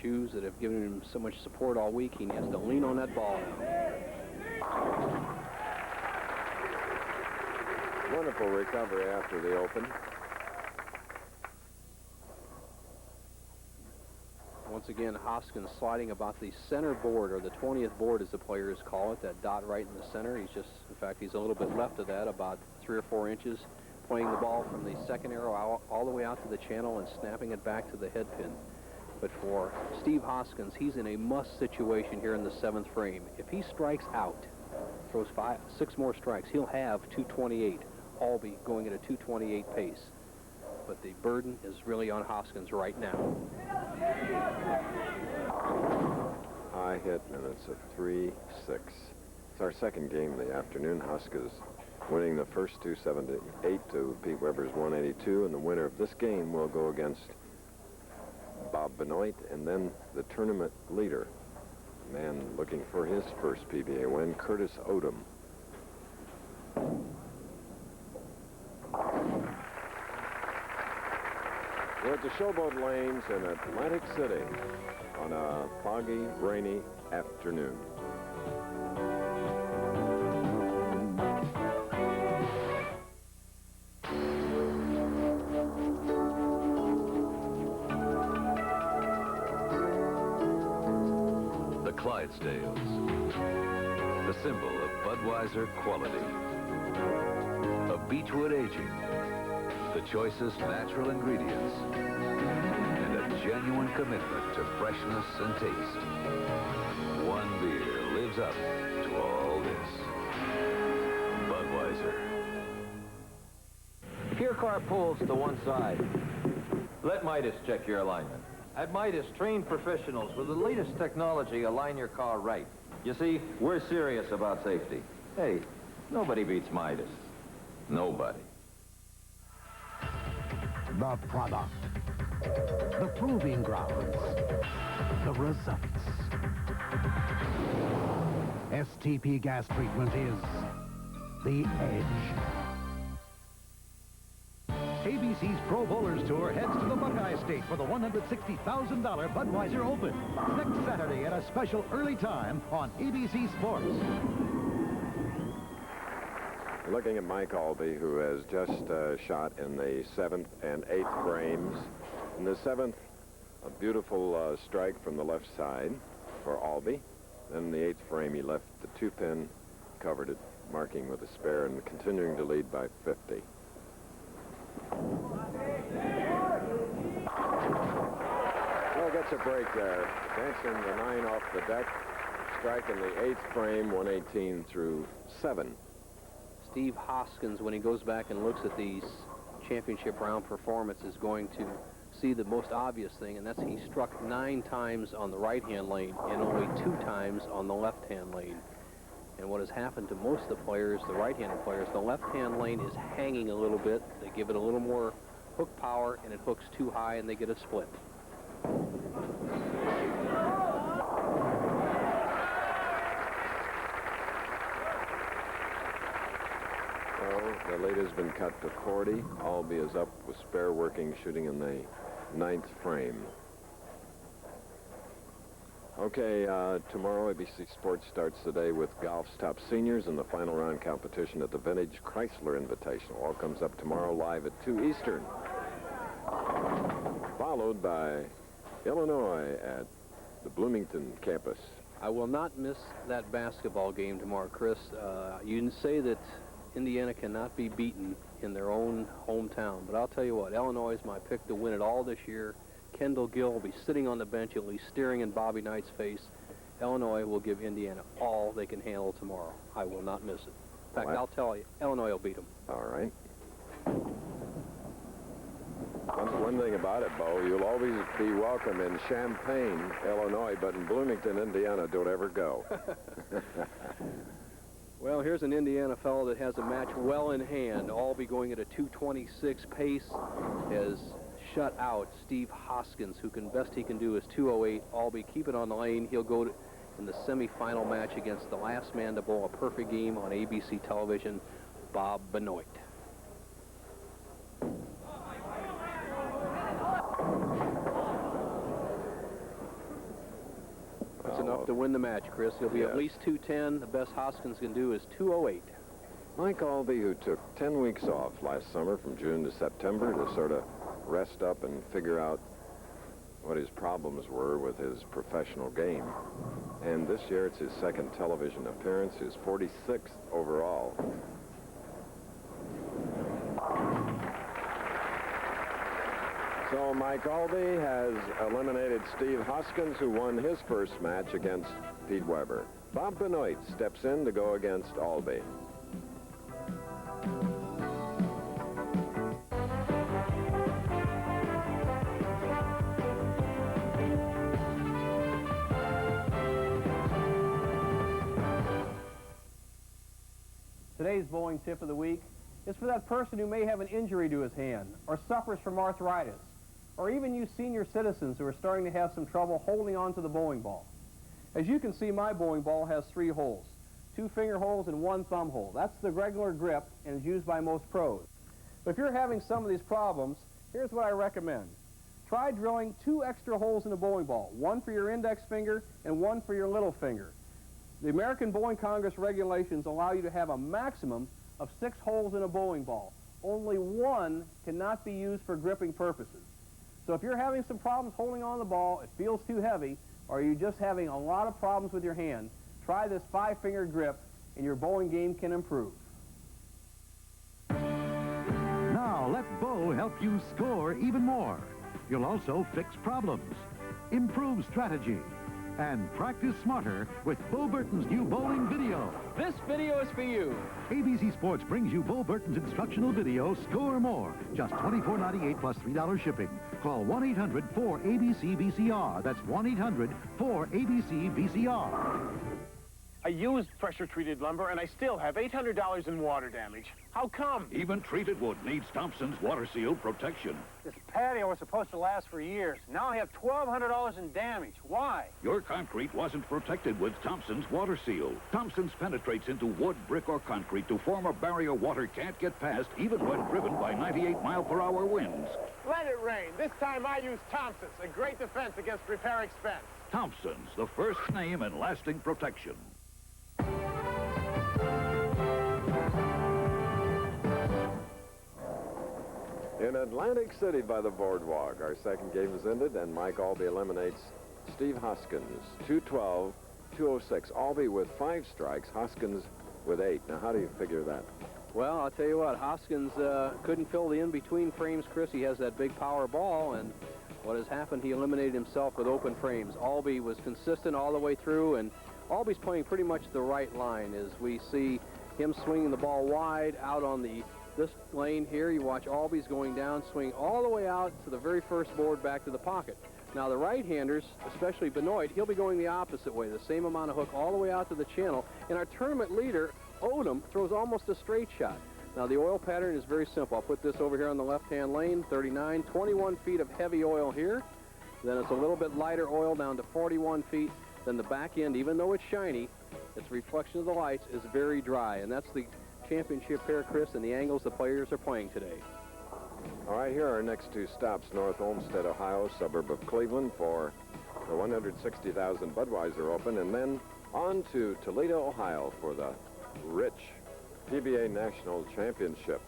[SPEAKER 4] shoes that have given him so much support all week, he has to lean on that ball now.
[SPEAKER 2] Wonderful recovery after the open.
[SPEAKER 4] Once again, Hoskins sliding about the center board, or the 20th board as the players call it, that dot right in the center. He's just, in fact, he's a little bit left of that, about 3 or 4 inches, playing the ball from the second arrow all the way out to the channel and snapping it back to the head pin. But for Steve Hoskins, he's in a must situation here in the 7th frame. If he strikes out, throws 6 more strikes, he'll have 228. Alby going at a 228 pace. But the burden is really on Hoskins right now.
[SPEAKER 2] High hit, and it's a 3-6. It's our second game of the afternoon. Hoskins winning the first 2 7-8 to Pete Weber's 182, and the winner of this game will go against Bob Benoit, and then the tournament leader, man looking for his first PBA win, Curtis Odum. We're at the Showboat Lanes in Atlantic City on a foggy, rainy afternoon.
[SPEAKER 17] The Clydesdales, the symbol of Budweiser quality, of Beechwood aging, the choicest natural ingredients, and a genuine commitment to freshness and taste. One beer lives up to all this. Budweiser.
[SPEAKER 9] If your car pulls to one side, let Midas check your alignment. At Midas, trained professionals with the latest technology align your car right. You see, we're serious about safety. Hey, nobody beats Midas. Nobody.
[SPEAKER 11] The product, the proving grounds, the results. STP gas treatment is the edge.
[SPEAKER 10] ABC's Pro Bowlers Tour heads to the Buckeye State for the $160,000 Budweiser Open next Saturday at a special early time on ABC Sports.
[SPEAKER 2] Looking at Mike Alby, who has just shot in the 7th and 8th frames. In the 7th, a beautiful strike from the left side for Alby. Then in the 8th frame, he left the 2-pin, covered it, marking with a spare, and continuing to lead by 50. Well, gets a break there. Dancing the 9 off the deck. Strike in the 8th frame, 118 through 7.
[SPEAKER 4] Steve Hoskins, when he goes back and looks at these championship round performances, is going to see the most obvious thing, and that's he struck 9 times on the right-hand lane and only 2 times on the left-hand lane. And what has happened to most of the players, the right-handed players, the left-hand lane is hanging a little bit. They give it a little more hook power, and it hooks too high, and they get a split.
[SPEAKER 2] The lead has been cut to 40. Alby is up with spare working, shooting in the 9th frame. Okay, tomorrow ABC Sports starts today with golf's top seniors in the final round competition at the Vintage Chrysler Invitational. All comes up tomorrow live at 2 Eastern. Followed by Illinois at the Bloomington campus.
[SPEAKER 4] I will not miss that basketball game tomorrow, Chris. You can say that Indiana cannot be beaten in their own hometown, but I'll tell you what, Illinois is my pick to win it all this year. Kendall Gill will be sitting on the bench, at least staring in Bobby Knight's face. Illinois will give Indiana all they can handle tomorrow. I will not miss it. In fact, I'll tell you, Illinois will beat them.
[SPEAKER 2] All right. One thing about it, Bo, you'll always be welcome in Champaign, Illinois, but in Bloomington, Indiana, don't ever go.
[SPEAKER 4] Well, here's an Indiana fellow that has a match well in hand. Alby going at a 2:26 pace has shut out Steve Hoskins, who best he can do is 2:08. Alby keep it on the lane. He'll go in the semifinal match against the last man to bowl a perfect game on ABC television, Bob Benoit. That's enough to win the match, Chris. He'll be at least 210. The best Hoskins can do is 2:08.
[SPEAKER 2] Mike Alby, who took 10 weeks off last summer from June to September to sort of rest up and figure out what his problems were with his professional game. And this year it's his 2nd television appearance, his 46th overall. So Mike Alby has eliminated Steve Hoskins, who won his first match against Pete Weber. Bob Benoit steps in to go against Alby.
[SPEAKER 4] Today's bowling tip of the week is for that person who may have an injury to his hand or suffers from arthritis, or even you senior citizens who are starting to have some trouble holding on to the bowling ball. As you can see, my bowling ball has 3 holes, 2 finger holes and 1 thumb hole. That's the regular grip and is used by most pros. But if you're having some of these problems, here's what I recommend. Try drilling 2 extra holes in the bowling ball, 1 for your index finger and 1 for your little finger. The American Bowling Congress regulations allow you to have a maximum of 6 holes in a bowling ball. Only 1 cannot be used for gripping purposes. So if you're having some problems holding on the ball, it feels too heavy, or you're just having a lot of problems with your hand, try this 5-finger grip and your bowling game can improve.
[SPEAKER 10] Now let Bo help you score even more. You'll also fix problems, improve strategy, and practice smarter with Bo Burton's new bowling video.
[SPEAKER 4] This video is for you.
[SPEAKER 10] ABC Sports brings you Bo Burton's instructional video, Score More. Just $24.98 plus $3 shipping. Call 1-800-4ABC-VCR. That's 1-800-4ABC-VCR.
[SPEAKER 12] I used pressure-treated lumber, and I still have $800 in water damage. How come?
[SPEAKER 25] Even treated wood needs Thompson's Water Seal protection.
[SPEAKER 12] This patio was supposed to last for years. Now I have $1,200 in damage. Why?
[SPEAKER 25] Your concrete wasn't protected with Thompson's Water Seal. Thompson's penetrates into wood, brick, or concrete to form a barrier water can't get past, even when driven by 98-mile-per-hour winds.
[SPEAKER 12] Let it rain. This time I used Thompson's, a great defense against repair expense.
[SPEAKER 25] Thompson's, the first name in lasting protection.
[SPEAKER 2] In Atlantic City by the boardwalk, our second game is ended, and Mike Alby eliminates Steve Hoskins, 212 206. Alby with 5 strikes, Hoskins with 8. Now, how do you figure that?
[SPEAKER 4] Well, I'll tell you what, Hoskins couldn't fill the in-between frames, Chris. He has that big power ball, and what has happened, he eliminated himself with open frames. Alby was consistent all the way through, and Alby's playing pretty much the right line as we see him swinging the ball wide out on this lane here. You watch Alby's going down, swing all the way out to the very first board back to the pocket. Now, the right-handers, especially Benoit, he'll be going the opposite way, the same amount of hook all the way out to the channel. And our tournament leader, Odum, throws almost a straight shot. Now, the oil pattern is very simple. I'll put this over here on the left-hand lane, 39, 21 feet of heavy oil here. Then it's a little bit lighter oil down to 41 feet. Then the back end, even though it's shiny, its reflection of the lights is very dry. And that's the championship pair, Chris, and the angles the players are playing today.
[SPEAKER 2] All right, here are our next 2 stops. North Olmsted, Ohio, suburb of Cleveland, for the 160,000 Budweiser Open, and then on to Toledo, Ohio for the rich PBA National Championship.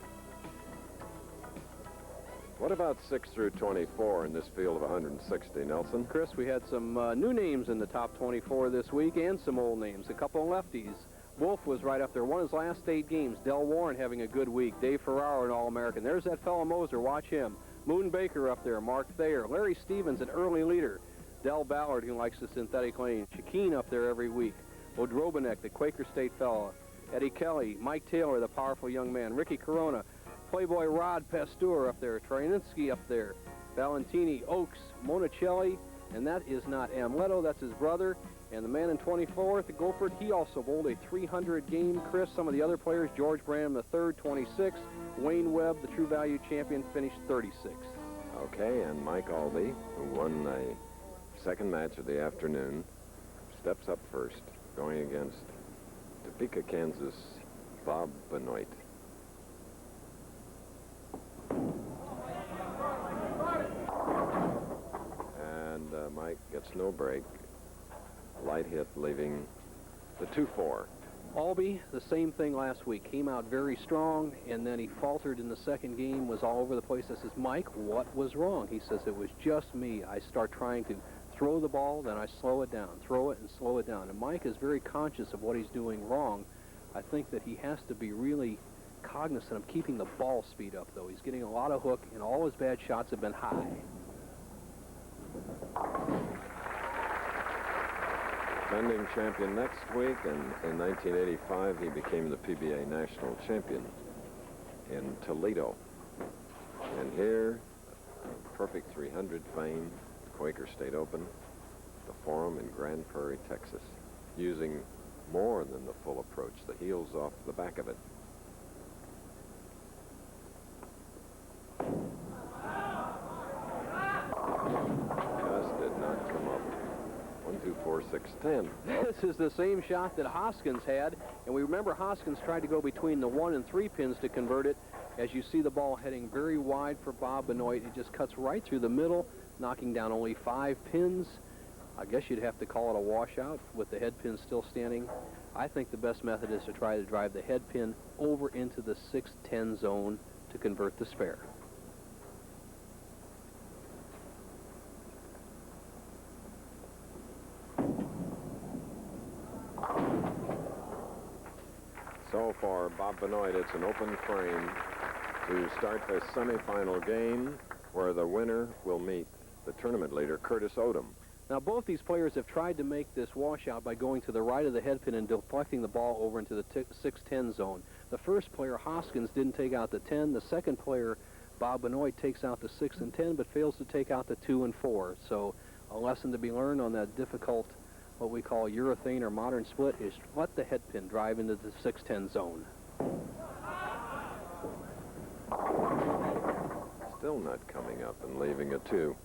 [SPEAKER 2] What about 6 through 24 in this field of 160, Nelson?
[SPEAKER 4] Chris, we had some new names in the top 24 this week and some old names, a couple of lefties. Wolf was right up there, won his last 8 games. Del Warren having a good week. Dave Ferraro, an All-American. There's that fellow Moser, watch him. Moon Baker up there, Mark Thayer. Larry Stevens, an early leader. Del Ballard, who likes the synthetic lane. Shakeen up there every week. Odrobanek, the Quaker State fellow. Eddie Kelly, Mike Taylor, the powerful young man. Ricky Corona, Playboy Rod Pasteur up there. Troiansky up there. Valentini, Oaks, Monicelli, and that is not Amleto, that's his brother. And the man in 24th, Gophert, he also bowled a 300 game, Chris. Some of the other players, George Branham III, 26. Wayne Webb, the True Value champion, finished 36.
[SPEAKER 2] Okay, and Mike Alby, who won the second match of the afternoon, steps up first, going against Topeka, Kansas, Bob Benoit. And Mike gets no break. Light hit, leaving the 2-4.
[SPEAKER 4] Alby, the same thing last week. Came out very strong, and then he faltered in the second game, was all over the place. I says, Mike, what was wrong? He says, it was just me. I start trying to throw the ball, then I slow it down, throw it and slow it down. And Mike is very conscious of what he's doing wrong. I think that he has to be really cognizant of keeping the ball speed up, though. He's getting a lot of hook, and all his bad shots have been high.
[SPEAKER 2] Defending champion next week, and in 1985 he became the PBA National Champion in Toledo. And here, perfect 300 fame, Quaker State Open, the Forum in Grand Prairie, Texas, using more than the full approach, the heels off the back of it. Just did not come up. 1, 2, 4, 6, 10.
[SPEAKER 4] This is the same shot that Hoskins had, and we remember Hoskins tried to go between the 1 and 3 pins to convert it. As you see the ball heading very wide for Bob Benoit, it just cuts right through the middle, knocking down only 5 pins. I guess you'd have to call it a washout with the head pin still standing. I think the best method is to try to drive the head pin over into the 6-10 zone to convert the spare.
[SPEAKER 2] So for Bob Benoit, it's an open frame to start the semifinal game, where the winner will meet the tournament leader, Curtis Odum.
[SPEAKER 4] Now, both these players have tried to make this washout by going to the right of the head pin and deflecting the ball over into the 6-10 zone. The first player, Hoskins, didn't take out the 10. The second player, Bob Benoit, takes out the 6 and 10, but fails to take out the 2 and 4. So a lesson to be learned on that difficult, what we call urethane or modern split, is let the head pin drive into the 6-10 zone.
[SPEAKER 2] Still not coming up and leaving a 2.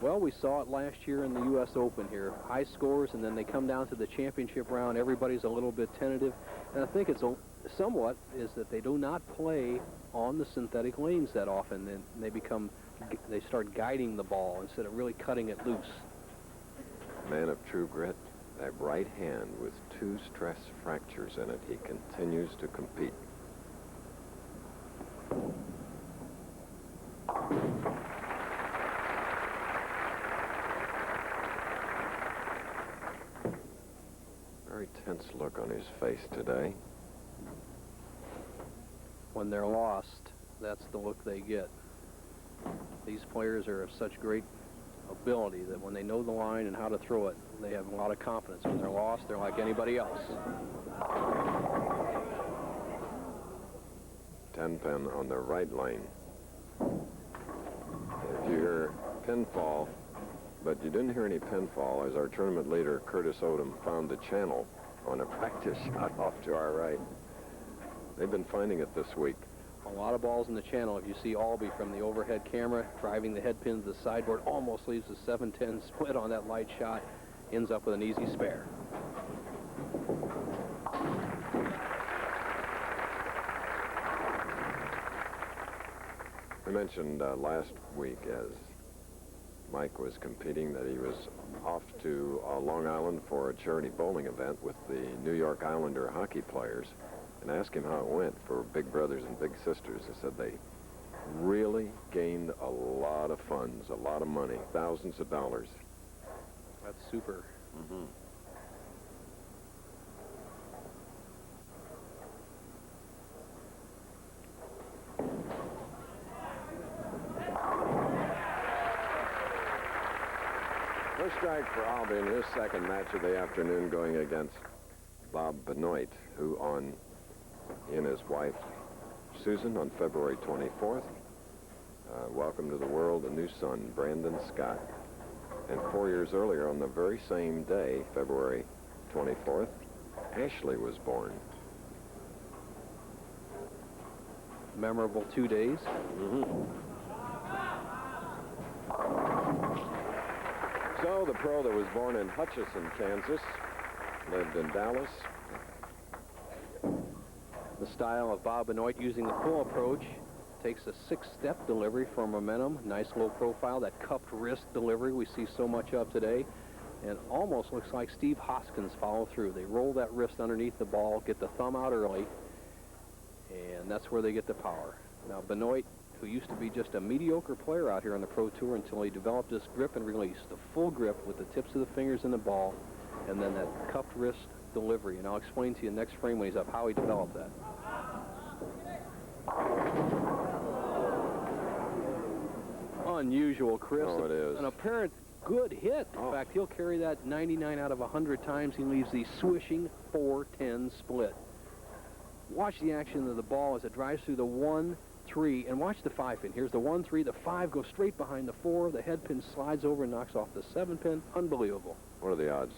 [SPEAKER 4] Well, we saw it last year in the U.S. Open here. High scores, and then they come down to the championship round. Everybody's a little bit tentative. And I think it's somewhat is that they do not play on the synthetic lanes that often. And they start guiding the ball instead of really cutting it loose.
[SPEAKER 2] Man of true grit, that right hand with 2 stress fractures in it. He continues to compete. look on his face today.
[SPEAKER 4] When they're lost, that's the look they get. These players are of such great ability that when they know the line and how to throw it, they have a lot of confidence. When they're lost, they're like anybody else.
[SPEAKER 2] 10-pin on the right lane. If you hear pinfall, but you didn't hear any pinfall, as our tournament leader, Curtis Odum, found the channel on a practice shot off to our right. They've been finding it this week.
[SPEAKER 4] A lot of balls in the channel. If you see Alby from the overhead camera driving the head pin to the sideboard, almost leaves a 7-10 split on that light shot, ends up with an easy spare.
[SPEAKER 2] I mentioned last week, as Mike was competing, that he was off to Long Island for a charity bowling event with the New York Islander hockey players, and asked him how it went for big brothers and big sisters. He said they really gained a lot of funds, a lot of money, thousands of dollars.
[SPEAKER 4] That's super.
[SPEAKER 2] Mm-hmm. First strike for Alby in his second match of the afternoon, going against Bob Benoit, who he and his wife Susan on February 24th welcomed to the world a new son, Brandon Scott. And 4 years earlier, on the very same day, February 24th, Ashley was born.
[SPEAKER 4] Memorable 2 days.
[SPEAKER 2] Mm-hmm. So the pro that was born in Hutchinson, Kansas, lived in Dallas.
[SPEAKER 4] The style of Bob Benoit, using the full approach, takes a 6-step delivery for momentum. Nice low profile, that cupped wrist delivery we see so much of today. And almost looks like Steve Hoskins follow through. They roll that wrist underneath the ball, get the thumb out early, and that's where they get the power. Now Benoit, who used to be just a mediocre player out here on the Pro Tour until he developed this grip and release, the full grip with the tips of the fingers in the ball, and then that cupped wrist delivery. And I'll explain to you next frame when he's up how he developed that. Unusual, Chris.
[SPEAKER 2] Oh, it is.
[SPEAKER 4] An apparent good hit. In fact, he'll carry that 99 out of 100 times. He leaves the swishing 4-10 split. Watch the action of the ball as it drives through the 1, 3, and watch the 5-pin. Here's the 1, 3, the 5 goes straight behind the 4. The head pin slides over and knocks off the 7-pin. Unbelievable.
[SPEAKER 2] What are the odds?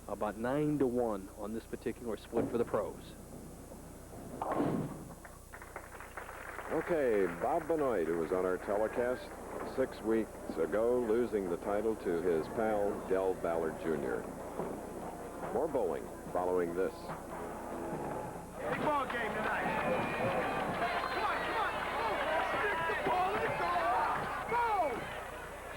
[SPEAKER 4] About 9-1 on this particular split for the pros.
[SPEAKER 2] Okay, Bob Benoit, who was on our telecast 6 weeks ago, losing the title to his pal, Del Ballard Jr. More bowling following this.
[SPEAKER 1] Big ball game tonight. Come on. Stick the ball in the goal. Go!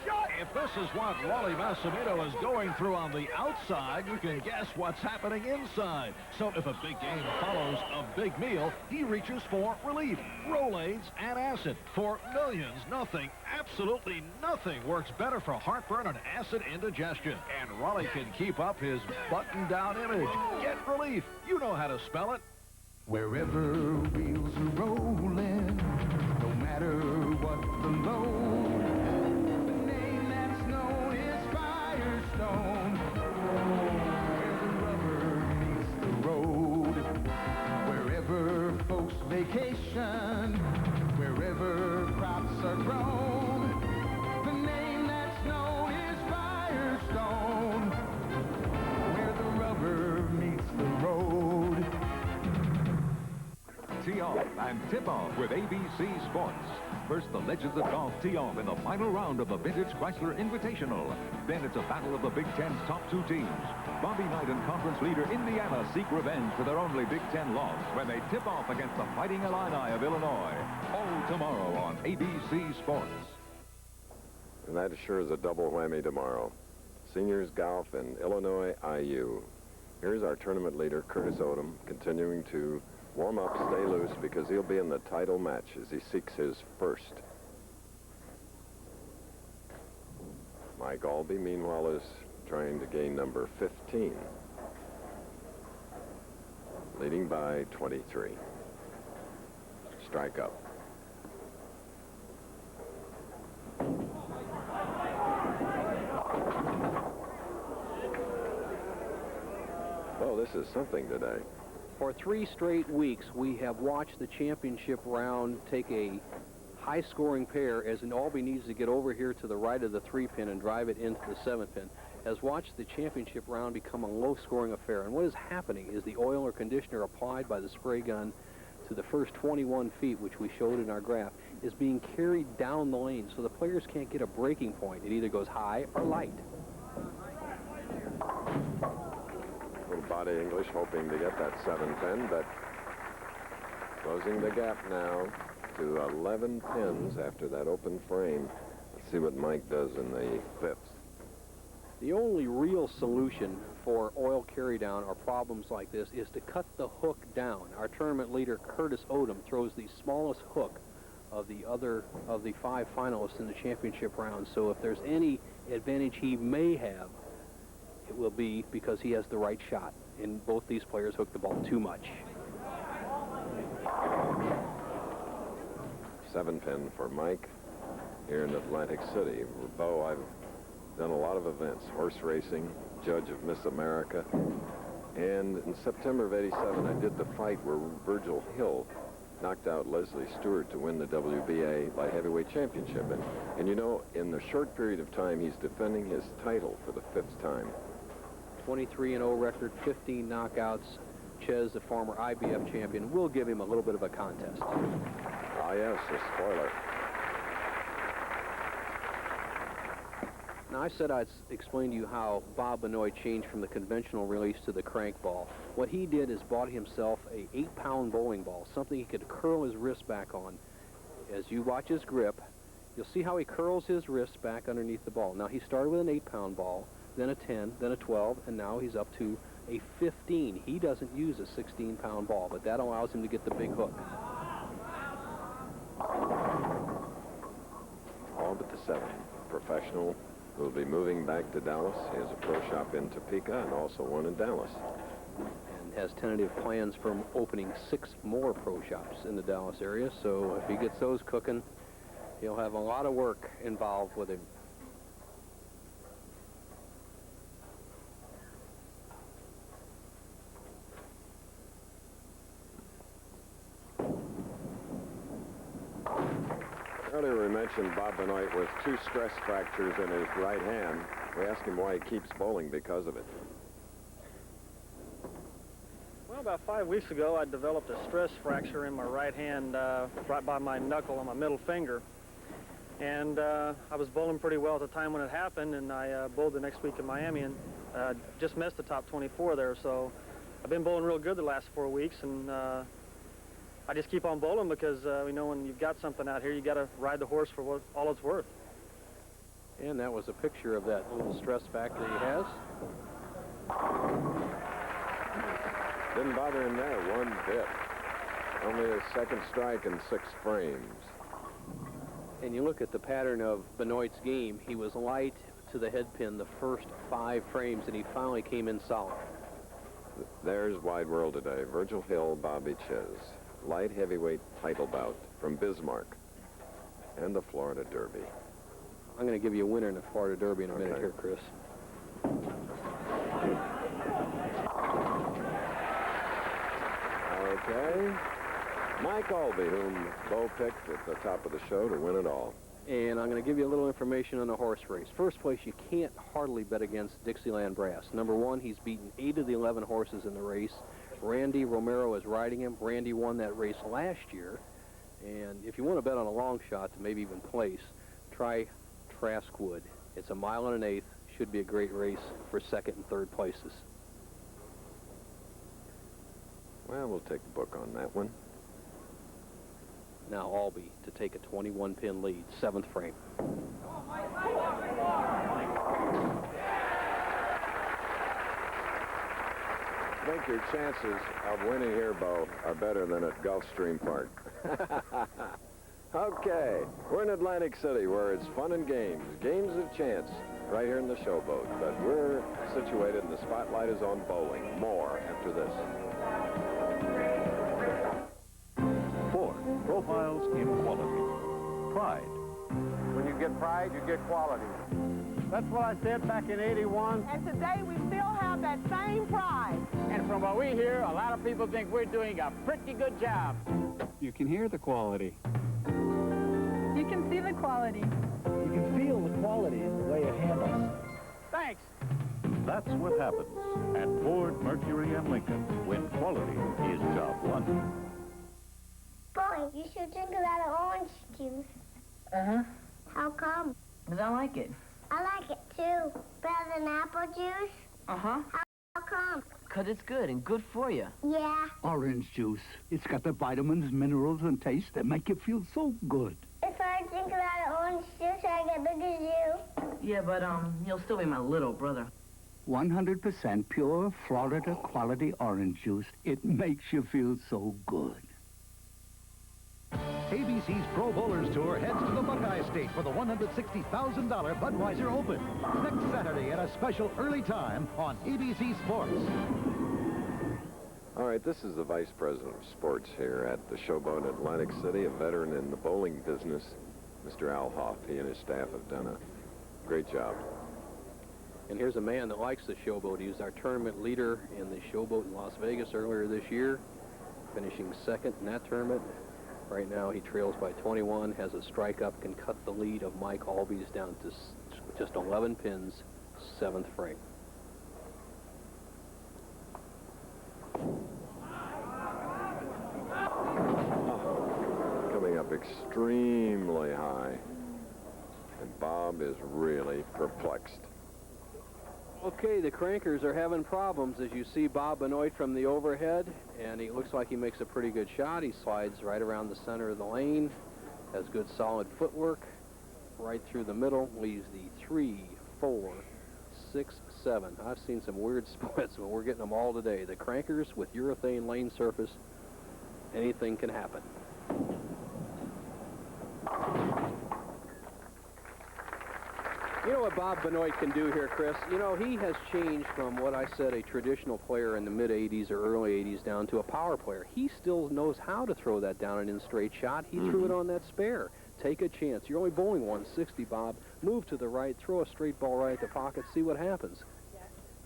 [SPEAKER 1] Shot!
[SPEAKER 13] If this is what Wally Massimino is going through on the outside, you can guess what's happening inside. So if a big game follows a big meal, he reaches for relief, Rolaids, and acid. For millions, nothing, absolutely nothing works better for heartburn and acid indigestion. And Raleigh can keep up his button-down image. Get relief. You know how to spell it.
[SPEAKER 14] Wherever wheels are rolling, no matter what the load, the name that's known is Firestone. Where the rubber meets the road, wherever folks vacation, wherever crops are grown, the name that's known is Firestone. Where the rubber meets the road.
[SPEAKER 25] Tee off and tip off with ABC Sports. First, the Legends of Golf tee off in the final round of the Vintage Chrysler Invitational. Then it's a battle of the Big Ten's top 2 teams. Bobby Knight and conference leader Indiana seek revenge for their only Big Ten loss when they tip off against the Fighting Illini of Illinois. All tomorrow on ABC Sports.
[SPEAKER 2] And that sure is a double whammy tomorrow. Seniors golf and Illinois IU. Here's our tournament leader, Curtis Odum, continuing to warm up, stay loose, because he'll be in the title match as he seeks his first. Mike Alby, meanwhile, is trying to gain number 15. leading by 23. Strike up. Oh, this is something today.
[SPEAKER 4] For 3 straight weeks, we have watched the championship round take a high-scoring pair as Alby needs to get over here to the right of the 3-pin and drive it into the 7-pin. Has watched the championship round become a low-scoring affair. And what is happening is the oil or conditioner applied by the spray gun to the first 21 feet, which we showed in our graph, is being carried down the lane, so the players can't get a breaking point. It either goes high or light.
[SPEAKER 2] Little body English hoping to get that 7-pin, but closing the gap now to 11 pins after that open frame. Let's see what Mike does in the 5th.
[SPEAKER 4] The only real solution for oil carry down or problems like this is to cut the hook down. Our tournament leader, Curtis Odum, throws the smallest hook of the 5 finalists in the championship round. So if there's any advantage he may have, it will be because he has the right shot. And both these players hook the ball too much.
[SPEAKER 2] 7-pin for Mike here in Atlantic City. Bo, I've done a lot of events, horse racing, judge of Miss America, and in September of '87 I did the fight where Virgil Hill knocked out Leslie Stewart to win the WBA light heavyweight championship. And you know, in the short period of time, he's defending his title for the 5th time.
[SPEAKER 4] 23-0 record, 15 knockouts. Ches, the former IBF champion, will give him a little bit of a contest.
[SPEAKER 2] Ah, yes, a spoiler.
[SPEAKER 4] Now, I said I'd explain to you how Bob Benoit changed from the conventional release to the crank ball. What he did is bought himself a 8-pound bowling ball, something he could curl his wrist back on. As you watch his grip, you'll see how he curls his wrist back underneath the ball. Now, he started with an 8-pound ball, then a 10, then a 12, and now he's up to a 15. He doesn't use a 16-pound ball, but that allows him to get the big hook.
[SPEAKER 2] All but the 7. Professional will be moving back to Dallas. He has a pro shop in Topeka and also one in Dallas.
[SPEAKER 4] And has tentative plans for opening 6 more pro shops in the Dallas area. So if he gets those cooking, he'll have a lot of work involved with him.
[SPEAKER 2] Earlier we mentioned Bob Benoit with 2 stress fractures in his right hand. We asked him why he keeps bowling because of it.
[SPEAKER 15] Well, about 5 weeks ago, I developed a stress fracture in my right hand, right by my knuckle on my middle finger. And I was bowling pretty well at the time when it happened, and I bowled the next week in Miami and just missed the top 24 there. So I've been bowling real good the last 4 weeks, and I just keep on bowling because we know when you've got something out here, you got to ride the horse for what all it's worth.
[SPEAKER 4] And that was a picture of that little stress factor he has.
[SPEAKER 2] Didn't bother him there one bit. Only a 2nd strike and 6 frames.
[SPEAKER 4] And you look at the pattern of Benoit's game, he was light to the head pin the first 5 frames, and he finally came in solid.
[SPEAKER 2] There's Wide World today. Virgil Hill, Bobby Ches. Light heavyweight title bout from Bismarck and the Florida Derby.
[SPEAKER 4] I'm going to give you a winner in the Florida Derby in a minute here, Chris.
[SPEAKER 2] Okay. Mike Alby, whom Bo picked at the top of the show to win it all.
[SPEAKER 4] And I'm going to give you a little information on the horse race. First place, you can't hardly bet against Dixieland Brass. Number 1, he's beaten 8 of the 11 horses in the race. Randy Romero is riding him. Randy won that race last year. And if you want to bet on a long shot to maybe even place, try Traskwood. It's a 1 1/8. Should be a great race for 2nd and 3rd places.
[SPEAKER 2] Well, we'll take the book on that one.
[SPEAKER 4] Now Alby to take a 21-pin lead, 7th frame.
[SPEAKER 2] I think your chances of winning here, Bo, are better than at Gulfstream Park. Okay, we're in Atlantic City where it's fun and games of chance, right here in the Showboat. But we're situated and the spotlight is on bowling. More after this.
[SPEAKER 25] profiles in quality. Pride.
[SPEAKER 4] When you get pride, you get quality. That's what I said back in '81.
[SPEAKER 16] And today we still have that same pride.
[SPEAKER 12] And from what we hear, a lot of people think we're doing a pretty good job.
[SPEAKER 18] You can hear the quality.
[SPEAKER 3] You can see the quality.
[SPEAKER 18] You can feel the quality in the way it handles.
[SPEAKER 12] Thanks.
[SPEAKER 25] That's what happens at Ford, Mercury, and Lincoln when quality is job one.
[SPEAKER 19] Boy, you should drink a lot of orange juice.
[SPEAKER 21] Uh-huh.
[SPEAKER 19] How come?
[SPEAKER 21] Because I like it.
[SPEAKER 19] I like it too. Better than apple juice?
[SPEAKER 21] Uh-huh.
[SPEAKER 19] How come?
[SPEAKER 21] Because it's good and good for you.
[SPEAKER 19] Yeah.
[SPEAKER 22] Orange juice. It's got the vitamins, minerals, and taste that make you feel so good.
[SPEAKER 19] If I drink a lot of orange juice, I get big as you.
[SPEAKER 21] Yeah, but, you'll still be my little brother.
[SPEAKER 22] 100% pure Florida quality orange juice. It makes you feel so good.
[SPEAKER 10] ABC's Pro Bowlers Tour heads to the Buckeye State for the $160,000 Budweiser Open next Saturday at a special early time on ABC Sports.
[SPEAKER 2] All right, this is the Vice President of Sports here at the Showboat Atlantic City, a veteran in the bowling business, Mr. Al Hoff. He and his staff have done a great job.
[SPEAKER 4] And here's a man that likes the Showboat. He was our tournament leader in the Showboat in Las Vegas earlier this year, finishing second in that tournament. Right now he trails by 21, has a strike up, can cut the lead of Mike Alby's down to just 11 pins, 7th frame.
[SPEAKER 2] Coming up extremely high. And Bob is really perplexed.
[SPEAKER 4] Okay, the crankers are having problems as you see Bob Benoit from the overhead, and he looks like he makes a pretty good shot. He slides right around the center of the lane, has good solid footwork, right through the middle, leaves the 3, 4, 6, 7. I've seen some weird splits, but we're getting them all today. The crankers with urethane lane surface, anything can happen. You know what Bob Benoit can do here, Chris? You know, he has changed from what I said, a traditional player in the mid-'80s or early '80s down to a power player. He still knows how to throw that down and in straight shot. He threw it on that spare. Take a chance. You're only bowling 160, Bob. Move to the right, throw a straight ball right at the pocket, see what happens.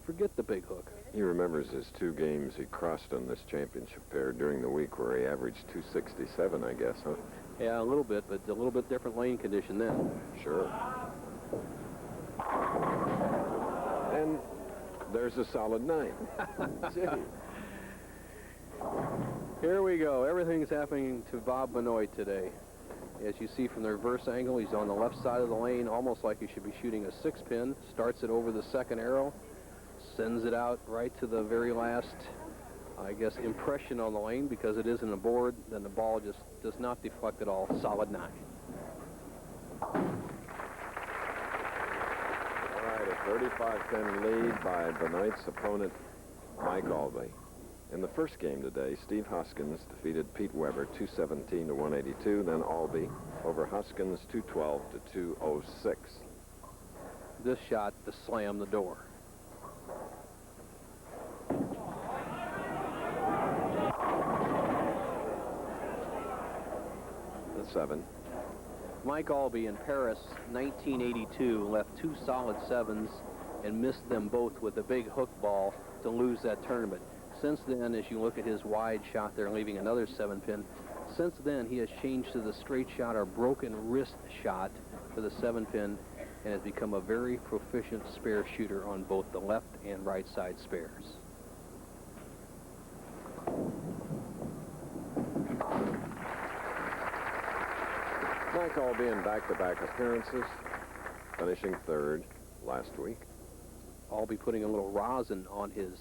[SPEAKER 4] Forget the big hook.
[SPEAKER 2] He remembers his 2 games he crossed on this championship pair during the week where he averaged 267, I guess, huh?
[SPEAKER 4] Yeah, a little bit, but a little bit different lane condition then.
[SPEAKER 2] Sure. And there's a solid 9.
[SPEAKER 4] Here we go. Everything's happening to Bob Benoit today. As you see from the reverse angle, he's on the left side of the lane, almost like he should be shooting a 6-pin. Starts it over the second arrow, sends it out right to the very last, I guess, impression on the lane. Because it isn't a board, then the ball just does not deflect at all. Solid 9.
[SPEAKER 2] 35-10 lead by Benoit's opponent, Mike Alby. In the first game today, Steve Hoskins defeated Pete Weber 217 to 182. Then Alby over Hoskins 212 to 206.
[SPEAKER 4] This shot to slam the door.
[SPEAKER 2] The 7.
[SPEAKER 4] Mike Alby in Paris, 1982, left 2 solid 7s and missed them both with a big hook ball to lose that tournament. Since then, as you look at his wide shot there, leaving another 7-pin, since then he has changed to the straight shot or broken wrist shot for the 7-pin and has become a very proficient spare shooter on both the left and right side spares.
[SPEAKER 2] Mike Alby in back-to-back appearances, finishing 3rd last week.
[SPEAKER 4] Alby putting a little rosin on his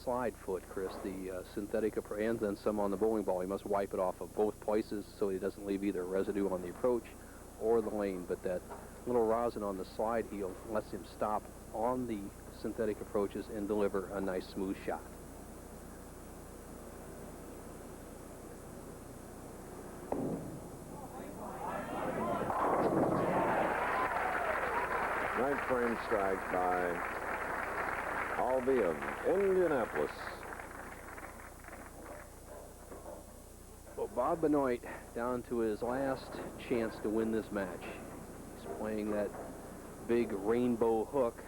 [SPEAKER 4] slide foot, Chris, the synthetic, and then some on the bowling ball. He must wipe it off of both places so he doesn't leave either residue on the approach or the lane. But that little rosin on the slide heel lets him stop on the synthetic approaches and deliver a nice smooth shot.
[SPEAKER 2] Ninth frame strike by Alby of Indianapolis.
[SPEAKER 4] Well, Bob Benoit down to his last chance to win this match. He's playing that big rainbow hook,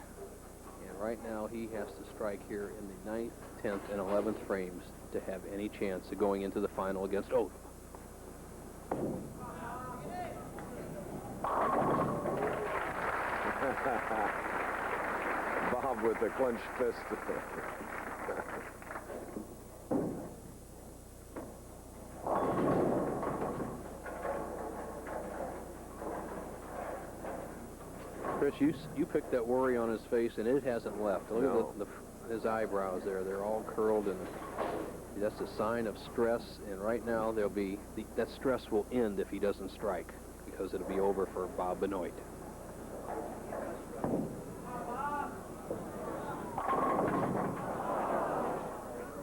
[SPEAKER 4] and right now he has to strike here in the 9th, 10th, and 11th frames to have any chance of going into the final against Odum.
[SPEAKER 2] Bob with the clenched fist.
[SPEAKER 4] Chris, you picked that worry on his face, and it hasn't left. Look at his eyebrows there. They're all curled, and that's a sign of stress. And right now, that stress will end if he doesn't strike, because it'll be over for Bob Benoit.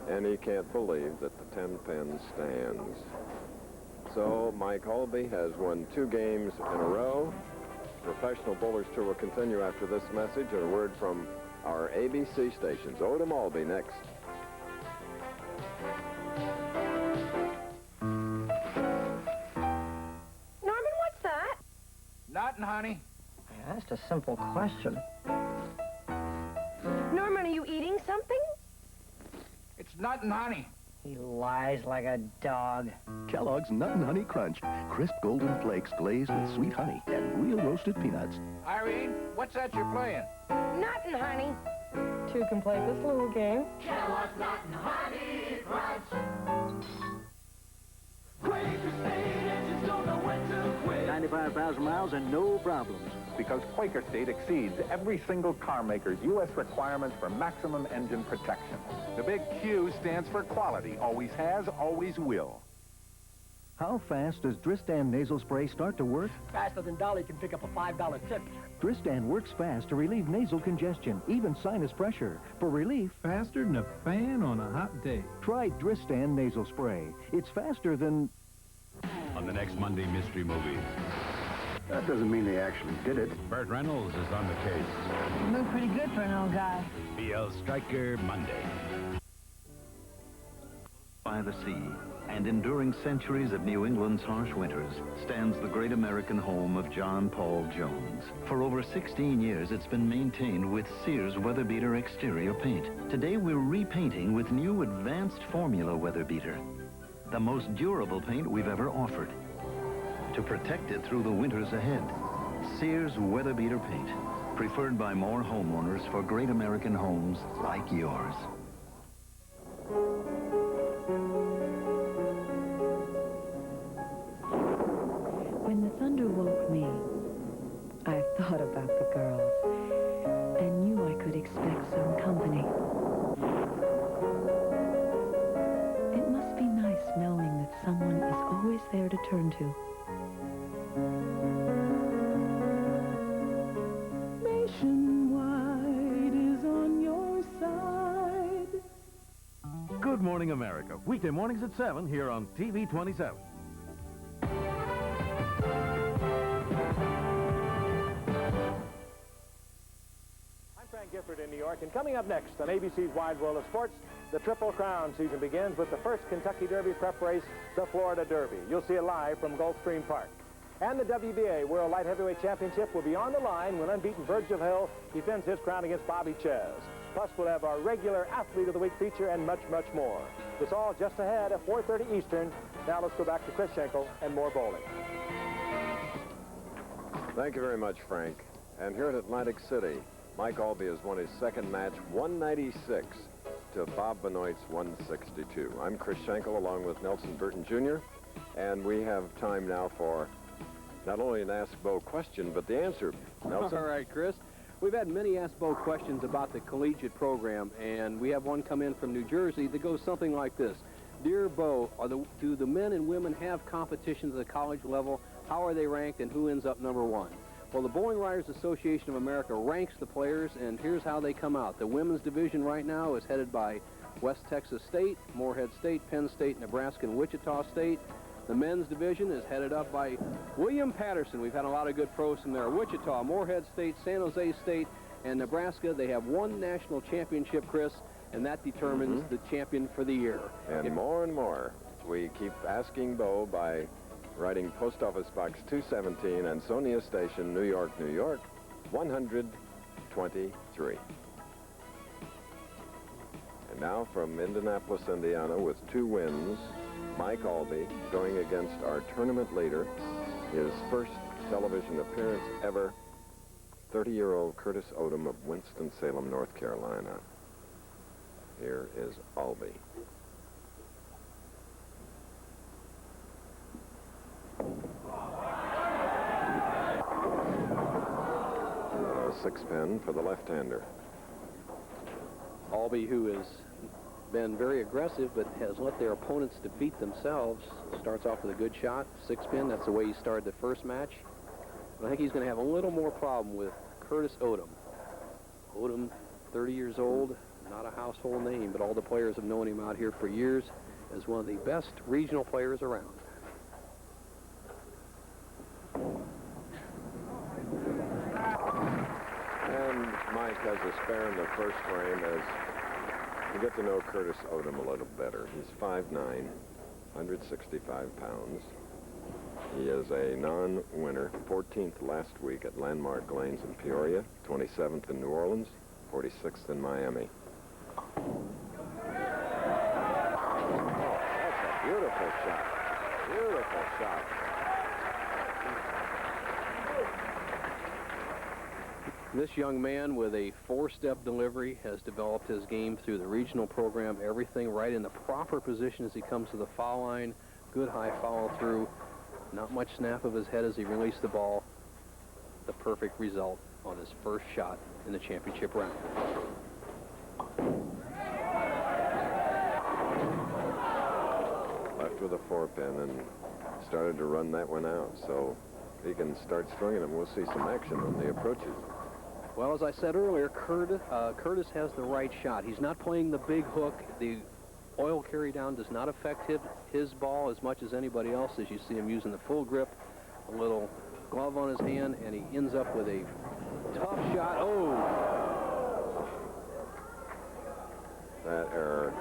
[SPEAKER 2] And he can't believe that the 10-pin stands. So Mike Alby has won 2 games in a row. Professional Bowlers Tour will continue after this message and a word from our ABC stations. Odum, Alby next.
[SPEAKER 16] Norman, what's that?
[SPEAKER 6] Nothing, honey.
[SPEAKER 7] I asked a simple question.
[SPEAKER 16] Norman, are you eating something?
[SPEAKER 6] It's nothing, honey.
[SPEAKER 7] He lies like a dog.
[SPEAKER 11] Kellogg's Nut and Honey Crunch. Crisp golden flakes glazed with sweet honey and real roasted peanuts.
[SPEAKER 6] Irene, what's that you're playing?
[SPEAKER 16] Nothing, honey.
[SPEAKER 7] 2 can play this little game.
[SPEAKER 14] Kellogg's Nut and Honey Crunch. Quaker State engines don't know when to quit.
[SPEAKER 18] 95,000 miles and no problems.
[SPEAKER 20] Because Quaker State exceeds every single car maker's U.S. requirements for maximum engine protection.
[SPEAKER 23] The big Q stands for quality. Always has, always will.
[SPEAKER 18] How fast does Dristan nasal spray start to work?
[SPEAKER 7] Faster than Dolly can pick up a $5 tip.
[SPEAKER 18] Dristan works fast to relieve nasal congestion, even sinus pressure. For relief,
[SPEAKER 24] faster than a fan on a hot day.
[SPEAKER 18] Try Dristan nasal spray. It's faster than...
[SPEAKER 26] On the next Monday mystery movie.
[SPEAKER 27] That doesn't mean they actually did it.
[SPEAKER 26] Burt Reynolds is on the case.
[SPEAKER 21] You look pretty good for an old guy.
[SPEAKER 26] BL Striker Monday.
[SPEAKER 28] By the sea, and enduring centuries of New England's harsh winters, stands the great American home of John Paul Jones. For over 16 years, it's been maintained with Sears Weather Beater exterior paint. Today, we're repainting with new advanced formula Weather Beater, the most durable paint we've ever offered, to protect it through the winters ahead. Sears Weather Beater paint, preferred by more homeowners for great American homes like yours.
[SPEAKER 29] When the thunder woke me, I thought about the girls and knew I could expect some company. It must be nice knowing that someone is always there to turn to.
[SPEAKER 18] Nationwide is on your side.
[SPEAKER 13] Good Morning America, weekday mornings at 7 here on TV 27.
[SPEAKER 12] Gifford in New York, and coming up next on ABC's Wide World of Sports, the Triple Crown season begins with the first Kentucky Derby prep race, the Florida Derby. You'll see it live from Gulfstream Park. And the WBA World Light Heavyweight Championship will be on the line when unbeaten Virgil Hill defends his crown against Bobby Ches. Plus, we'll have our regular Athlete of the Week feature and much, much more. It's all just ahead at 4:30 Eastern. Now let's go back to Chris Schenkel and more bowling.
[SPEAKER 2] Thank you very much, Frank. And here at Atlantic City, Mike Alby has won his second match, 196 to Bob Benoit's 162. I'm Chris Schenkel along with Nelson Burton Jr. And we have time now for not only an Ask Bo question, but the answer. Nelson?
[SPEAKER 4] All right, Chris. We've had many Ask Bo questions about the collegiate program, and we have one come in from New Jersey that goes something like this. Dear Bo, do the men and women have competitions at the college level? How are they ranked, and who ends up #1? Well, the Bowling Writers Association of America ranks the players, and here's how they come out. The women's division right now is headed by West Texas State, Morehead State, Penn State, Nebraska, and Wichita State. The men's division is headed up by William Patterson. We've had a lot of good pros from there. Wichita, Morehead State, San Jose State, and Nebraska. They have one national championship, Chris, and that determines the champion for the year.
[SPEAKER 2] And more and more. We keep asking Bo by writing Post Office Box 217, Ansonia Station, New York, New York, 123. And now from Indianapolis, Indiana, with 2 wins, Mike Alby going against our tournament leader, his first television appearance ever, 30-year-old Curtis Odum of Winston-Salem, North Carolina. Here is Alby. 6-pin for the left-hander.
[SPEAKER 4] Alby, who has been very aggressive but has let their opponents defeat themselves, starts off with a good shot, 6-pin. That's the way he started the first match. But I think he's going to have a little more problem with Curtis Odum. Odum, 30 years old, not a household name, but all the players have known him out here for years as one of the best regional players around.
[SPEAKER 2] And Mike has a spare in the first frame as you get to know Curtis Odum a little better. He's 5'9", 165 pounds. He is a non-winner, 14th last week at Landmark Lanes in Peoria, 27th in New Orleans, 46th in Miami. Oh, that's a beautiful shot. Beautiful shot.
[SPEAKER 4] This young man with a 4-step delivery has developed his game through the regional program. Everything right in the proper position as he comes to the foul line. Good high follow through. Not much snap of his head as he released the ball. The perfect result on his first shot in the championship round.
[SPEAKER 2] Left with a 4-pin and started to run that one out. So if he can start stringing them, we'll see some action on the approaches.
[SPEAKER 4] Well, as I said earlier, Curtis has the right shot. He's not playing the big hook. The oil carry down does not affect his ball as much as anybody else, as you see him using the full grip, a little glove on his hand, and he ends up with a tough shot. Oh!
[SPEAKER 2] That error.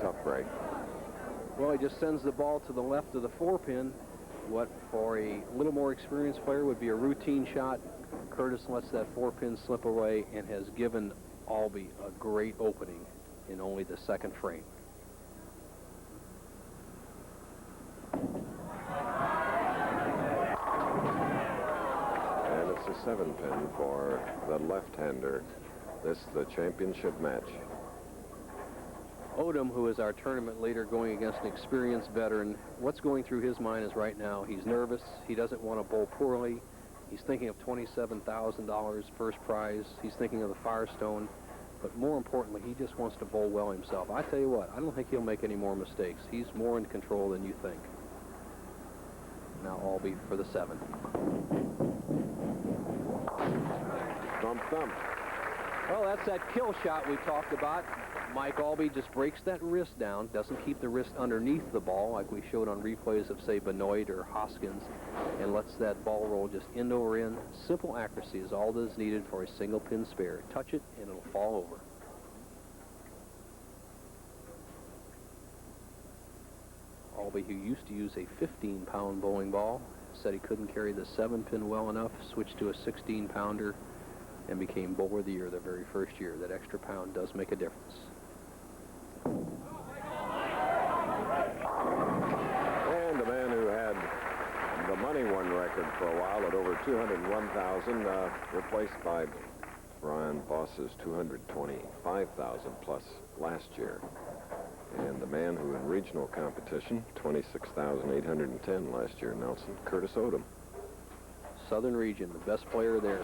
[SPEAKER 2] Tough break.
[SPEAKER 4] Well, he just sends the ball to the left of the 4-pin. What for a little more experienced player would be a routine shot. Curtis lets that 4-pin slip away and has given Alby a great opening in only the second frame.
[SPEAKER 2] And it's a 7-pin for the left-hander. This is the championship match.
[SPEAKER 4] Odum, who is our tournament leader, going against an experienced veteran, what's going through his mind is right now he's nervous. He doesn't want to bowl poorly. He's thinking of $27,000 first prize. He's thinking of the Firestone. But more importantly, he just wants to bowl well himself. I tell you what, I don't think he'll make any more mistakes. He's more in control than you think. Now Alby for the 7.
[SPEAKER 2] Thump, thump.
[SPEAKER 4] Well, that's that kill shot we talked about. Mike Alby just breaks that wrist down, doesn't keep the wrist underneath the ball like we showed on replays of, say, Benoit or Hoskins, and lets that ball roll just end over end. Simple accuracy is all that is needed for a single pin spare. Touch it and it'll fall over. Alby, who used to use a 15-pound bowling ball, said he couldn't carry the 7-pin well enough, switched to a 16-pounder, and became Bowler of the Year the very first year. That extra pound does make a difference.
[SPEAKER 2] And the man who had the money one record for a while at over 201,000, replaced by Brian Boss's 225,000 plus last year. And the man who in regional competition, 26,810 last year, Nelson, Curtis Odum.
[SPEAKER 4] Southern region, the best player there.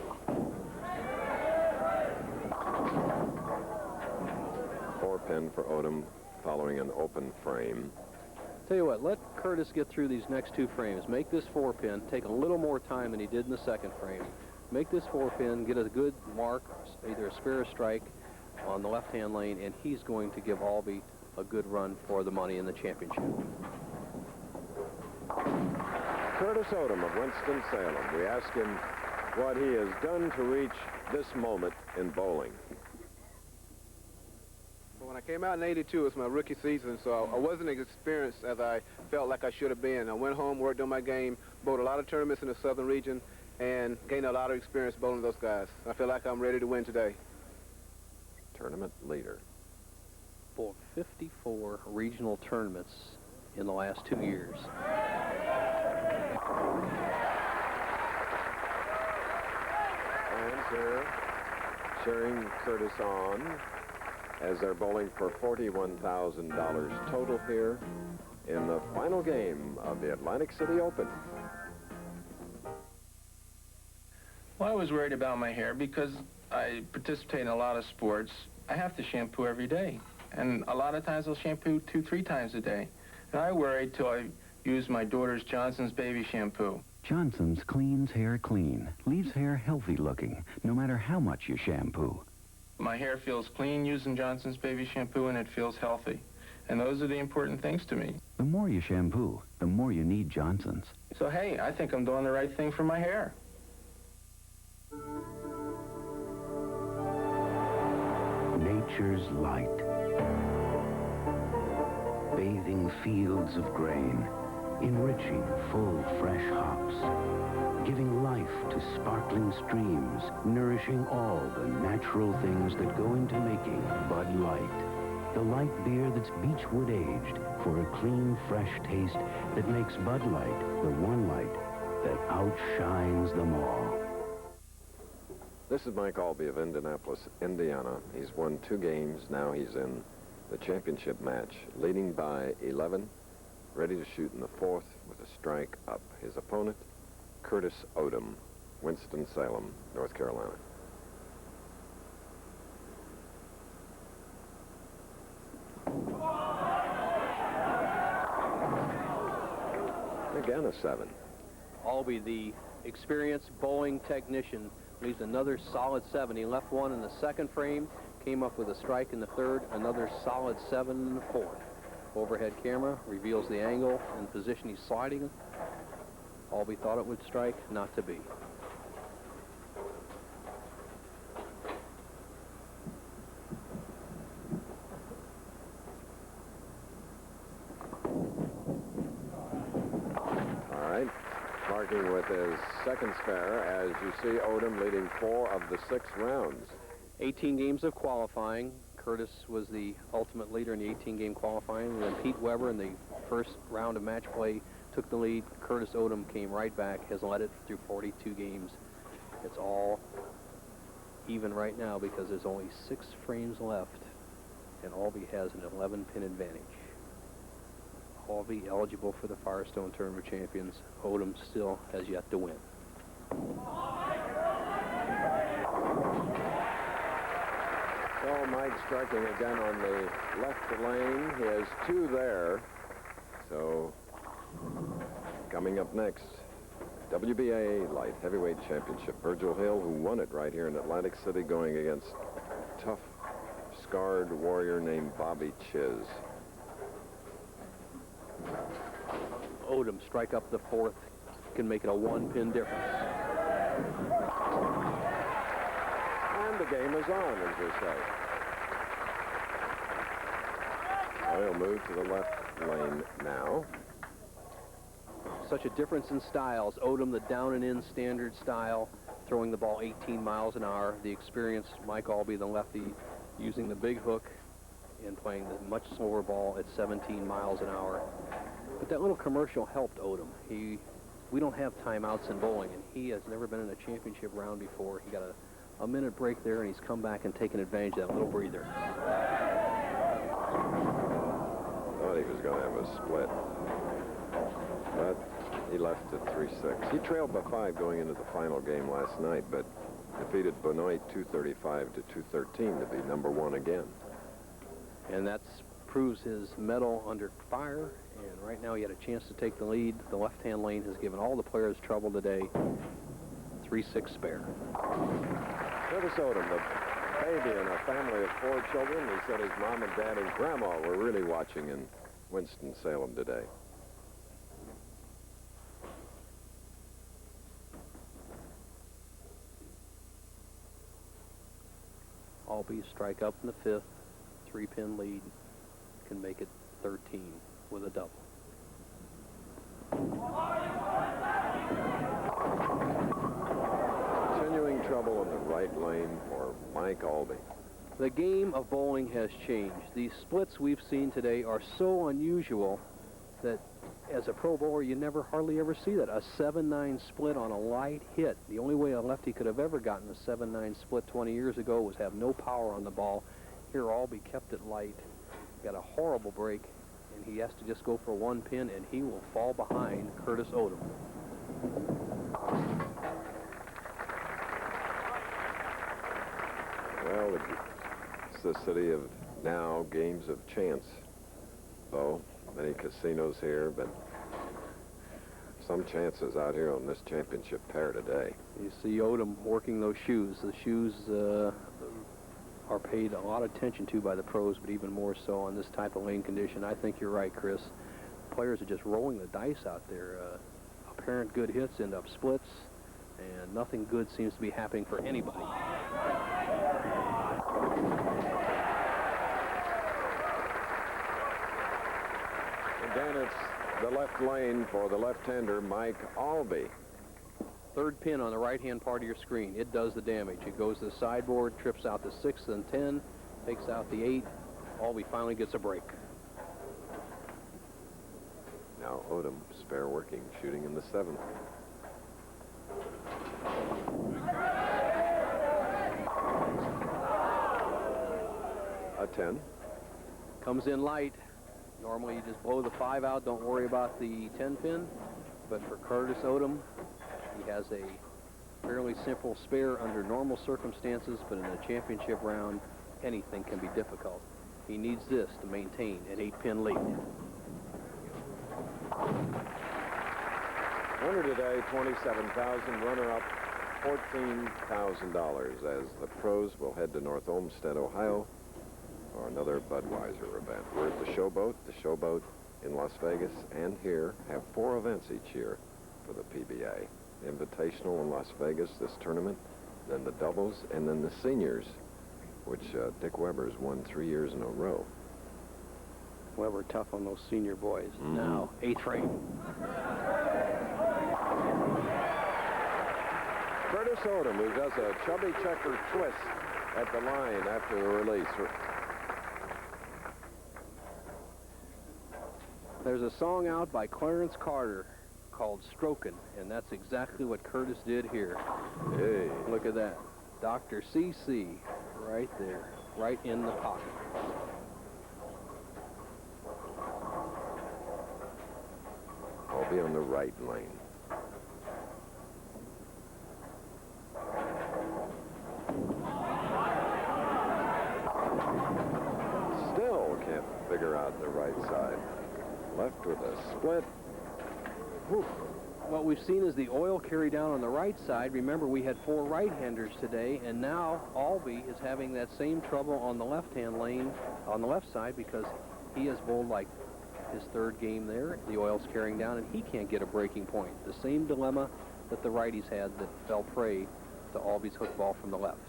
[SPEAKER 2] 4-pin for Odum following an open frame.
[SPEAKER 4] Tell you what, let Curtis get through these next 2 frames. Make this 4-pin take a little more time than he did in the second frame. Make this 4-pin, get a good mark, either a spare or strike on the left-hand lane, and he's going to give Alby a good run for the money in the championship.
[SPEAKER 2] Curtis Odum of Winston-Salem. We ask him what he has done to reach this moment in bowling.
[SPEAKER 1] When I came out in '82. It was my rookie season, so I wasn't as experienced as I felt like I should have been. I went home, worked on my game, bowled a lot of tournaments in the Southern region, and gained a lot of experience bowling those guys. I feel like I'm ready to win today.
[SPEAKER 2] Tournament leader.
[SPEAKER 4] For 54 regional tournaments in the last 2 years.
[SPEAKER 2] And here, cheering Curtis on as they're bowling for $41,000 total here in the final game of the Atlantic City Open.
[SPEAKER 3] Well, I was worried about my hair because I participate in a lot of sports. I have to shampoo every day. And a lot of times I'll shampoo 2-3 times a day. And I worried till I used my daughter's Johnson's baby shampoo.
[SPEAKER 26] Johnson's cleans hair clean, leaves hair healthy looking, no matter how much you shampoo.
[SPEAKER 3] My hair feels clean using Johnson's baby shampoo, and it feels healthy. And those are the important things to me.
[SPEAKER 26] The more you shampoo, the more you need Johnson's.
[SPEAKER 3] So, hey, I think I'm doing the right thing for my hair.
[SPEAKER 11] Nature's light. Bathing fields of grain, enriching full, fresh hops, giving life to sparkling streams, nourishing all the natural things that go into making Bud Light. The light beer that's beechwood aged for a clean, fresh taste that makes Bud Light the one light that outshines them all.
[SPEAKER 2] This is Mike Alby of Indianapolis, Indiana. He's won 2 games. Now he's in the championship match, leading by 11, ready to shoot in the 4th with a strike up. His opponent, Curtis Odum, Winston-Salem, North Carolina. Again, a 7.
[SPEAKER 4] Alby, the experienced bowling technician, leaves another solid 7. He left one in the 2nd frame, came up with a strike in the 3rd, another solid 7 in the 4th. Overhead camera reveals the angle and position he's sliding. Alby thought it would strike, not to be.
[SPEAKER 2] All right, marking with his 2nd spare as you see Odum leading 4 of the 6 rounds.
[SPEAKER 4] 18 games of qualifying. Curtis was the ultimate leader in the 18-game qualifying. And then Pete Weber in the first round of match play took the lead. Curtis Odum came right back, has led it through 42 games. It's all even right now because there's only 6 frames left, and Alby has an 11-pin advantage. Alby eligible for the Firestone Tournament Champions. Odum still has yet to win.
[SPEAKER 2] So Mike striking again on the left lane. He has 2 there. So coming up next, WBA Light Heavyweight Championship. Virgil Hill, who won it right here in Atlantic City, going against a tough, scarred warrior named Bobby Chiz.
[SPEAKER 4] Odum strike up the 4th, can make it a 1-pin difference.
[SPEAKER 2] And the game is on, as they say. He'll move to the left lane now.
[SPEAKER 4] Such a difference in styles. Odum, the down and in standard style, throwing the ball 18 miles an hour. The experienced Mike Alby, the lefty, using the big hook and playing the much slower ball at 17 miles an hour. But that little commercial helped Odum. We don't have timeouts in bowling, and he has never been in a championship round before. He got a minute break there, and he's come back and taken advantage of that little breather.
[SPEAKER 2] Thought he was going to have a split, but he left at 3-6. He trailed by 5 going into the final game last night, but defeated Benoit 235 to 213 to be #1 again.
[SPEAKER 4] And that proves his mettle under fire, and right now he had a chance to take the lead. The left-hand lane has given all the players trouble today. 3-6 spare.
[SPEAKER 2] Curtis Odum, the baby in a family of 4 children. He said his mom and dad and grandma were really watching in Winston-Salem today.
[SPEAKER 4] Alby strike up in the 5th, 3-pin lead can make it 13 with a double.
[SPEAKER 2] Continuing trouble in the right lane for Mike Alby.
[SPEAKER 4] The game of bowling has changed. These splits we've seen today are so unusual that as a pro bowler, you never hardly ever see that. A 7-9 split on a light hit. The only way a lefty could have ever gotten a 7-9 split 20 years ago was have no power on the ball. Here, Alby kept it light. Got a horrible break, and he has to just go for 1 pin, and he will fall behind Curtis Odum.
[SPEAKER 2] Well, it's the city of now games of chance. So, many casinos here, but some chances out here on this championship pair today.
[SPEAKER 4] You see Odum working those shoes. The shoes are paid a lot of attention to by the pros, but even more so on this type of lane condition. I think you're right, Chris. Players are just rolling the dice out there. Apparent good hits end up splits, and nothing good seems to be happening for anybody.
[SPEAKER 2] Again, it's the left lane for the left-hander, Mike Alby.
[SPEAKER 4] 3rd pin on the right-hand part of your screen. It does the damage. It goes to the sideboard, trips out the 6 and 10, takes out the 8. Alby finally gets a break.
[SPEAKER 2] Now Odum, spare working, shooting in the 7th. A 10.
[SPEAKER 4] Comes in light. Normally you just blow the 5 out, don't worry about the 10 pin. But for Curtis Odum, he has a fairly simple spare under normal circumstances, but in a championship round, anything can be difficult. He needs this to maintain an 8-pin lead.
[SPEAKER 2] Winner today, $27,000. Runner-up, $14,000 as the pros will head to North Olmsted, Ohio for another Budweiser event. We're at the Showboat. The Showboat in Las Vegas and here have 4 events each year for the PBA. Invitational in Las Vegas, this tournament, then the doubles, and then the seniors, which Dick Weber's won 3 years in a row.
[SPEAKER 4] Weber tough on those senior boys. Now, 8th frame.
[SPEAKER 2] Curtis Odum, who does a chubby checker twist at the line after the release.
[SPEAKER 4] There's a song out by Clarence Carter called Strokin', and that's exactly what Curtis did here.
[SPEAKER 2] Hey.
[SPEAKER 4] Look at that. Dr. C.C. right there, right in the pocket.
[SPEAKER 2] I'll be on the right lane. Still can't figure out the right side. Left with a split.
[SPEAKER 4] Whew. What we've seen is the oil carry down on the right side. Remember, we had 4 right-handers today, and now Alby is having that same trouble on the left-hand lane, on the left side, because he has bowled like his 3rd game there. The oil's carrying down, and he can't get a breaking point. The same dilemma that the righties had that fell prey to Alby's hook ball from the left.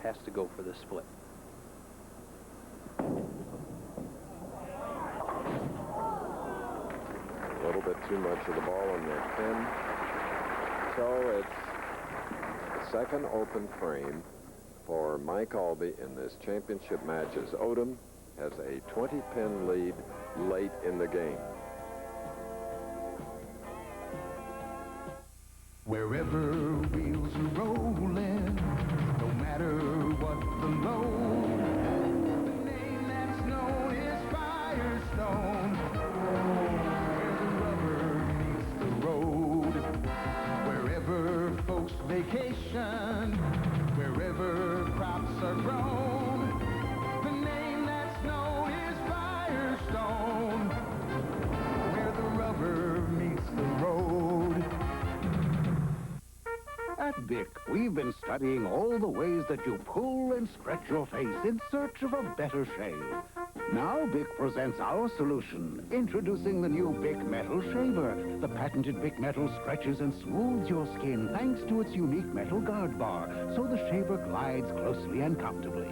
[SPEAKER 4] Has to go for the split.
[SPEAKER 2] A little bit too much of the ball on the pin. So it's the 2nd open frame for Mike Alby in this championship match as Odum has a 20-pin lead late in the game.
[SPEAKER 14] Wherever wheels are rolling, no matter what the load, the name that's known is Firestone. Where the rubber meets the road, wherever folks vacation, wherever crops are grown, the name that's known is Firestone. Where the rubber meets the road.
[SPEAKER 23] At Bic, we've been studying all the ways that you pull and stretch your face in search of a better shave.
[SPEAKER 11] Now Bic presents our solution. Introducing the new Bic Metal Shaver. The patented Bic Metal stretches and smooths your skin thanks to its unique metal guard bar, so the shaver glides closely and comfortably.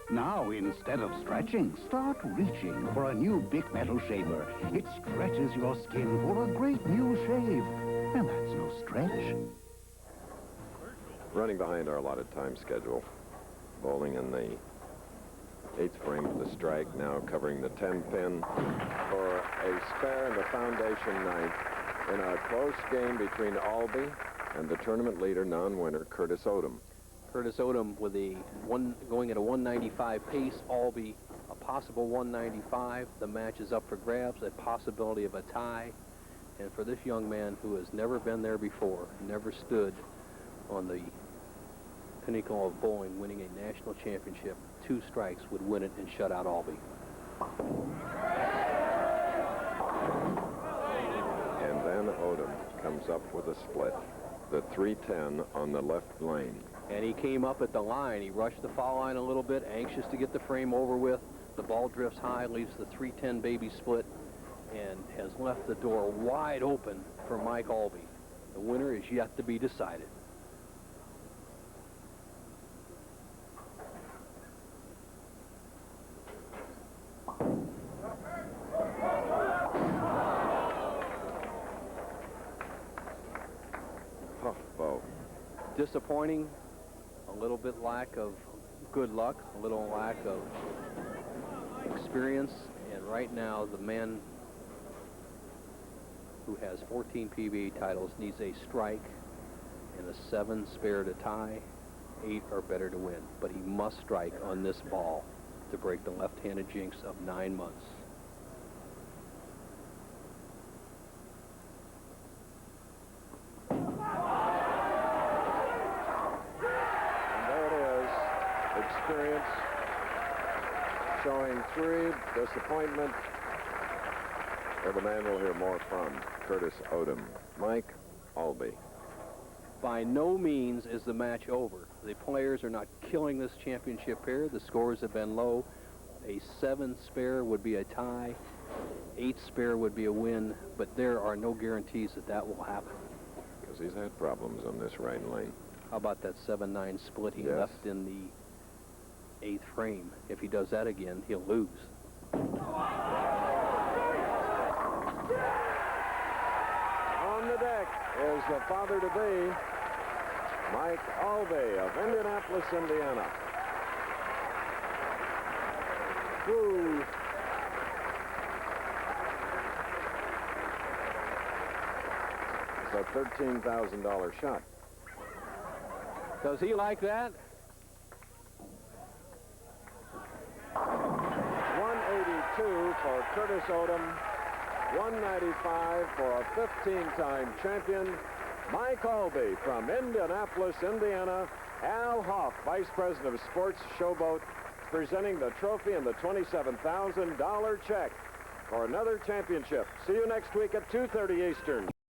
[SPEAKER 11] Now, instead of stretching, start reaching for a new Bic Metal Shaver. It stretches your skin for a great new shave. And that's no stretch.
[SPEAKER 2] Running behind our allotted time schedule. Bowling in the 8th frame of the strike, now covering the 10-pin for a spare in the foundation 9th in a close game between Alby and the tournament leader, non-winner, Curtis Odum.
[SPEAKER 4] Curtis Odum with going at a 195 pace, Alby a possible 195. The match is up for grabs, a possibility of a tie. And for this young man who has never been there before, never stood on the pinnacle of bowling, winning a national championship, 2 strikes would win it and shut out Alby.
[SPEAKER 2] And then Odum comes up with a split. The 310 on the left lane.
[SPEAKER 4] And he came up at the line. He rushed the foul line a little bit, anxious to get the frame over with. The ball drifts high, leaves the 310 baby split, and has left the door wide open for Mike Alby. The winner is yet to be decided.
[SPEAKER 2] Tough bow.
[SPEAKER 4] Disappointing, a little bit lack of good luck, a little lack of experience, and right now the man who has 14 PBA titles needs a strike and a 7 spare to tie, 8 or better to win. But he must strike on this ball to break the left-handed jinx of 9 months.
[SPEAKER 2] Experience showing 3, disappointment. Or the man we'll hear more from, Curtis Odum. Mike Alby.
[SPEAKER 4] By no means is the match over. The players are not killing this championship pair. The scores have been low. A 7 spare would be a tie. 8 spare would be a win, but there are no guarantees that that will happen.
[SPEAKER 2] Because he's had problems on this right lane.
[SPEAKER 4] How about that 7-9 split he left in the 8th frame? If he does that again, he'll lose.
[SPEAKER 2] On the deck is the father-to-be, Mike Alby of Indianapolis, Indiana. Woo. It's a $13,000 shot.
[SPEAKER 4] Does he like that?
[SPEAKER 2] 182 for Curtis Odum, 195 for a 15-time champion, Mike Alby from Indianapolis, Indiana. Al Hoff, Vice President of Sports, Showboat, presenting the trophy and the $27,000 check for another championship. See you next week at 2:30 Eastern.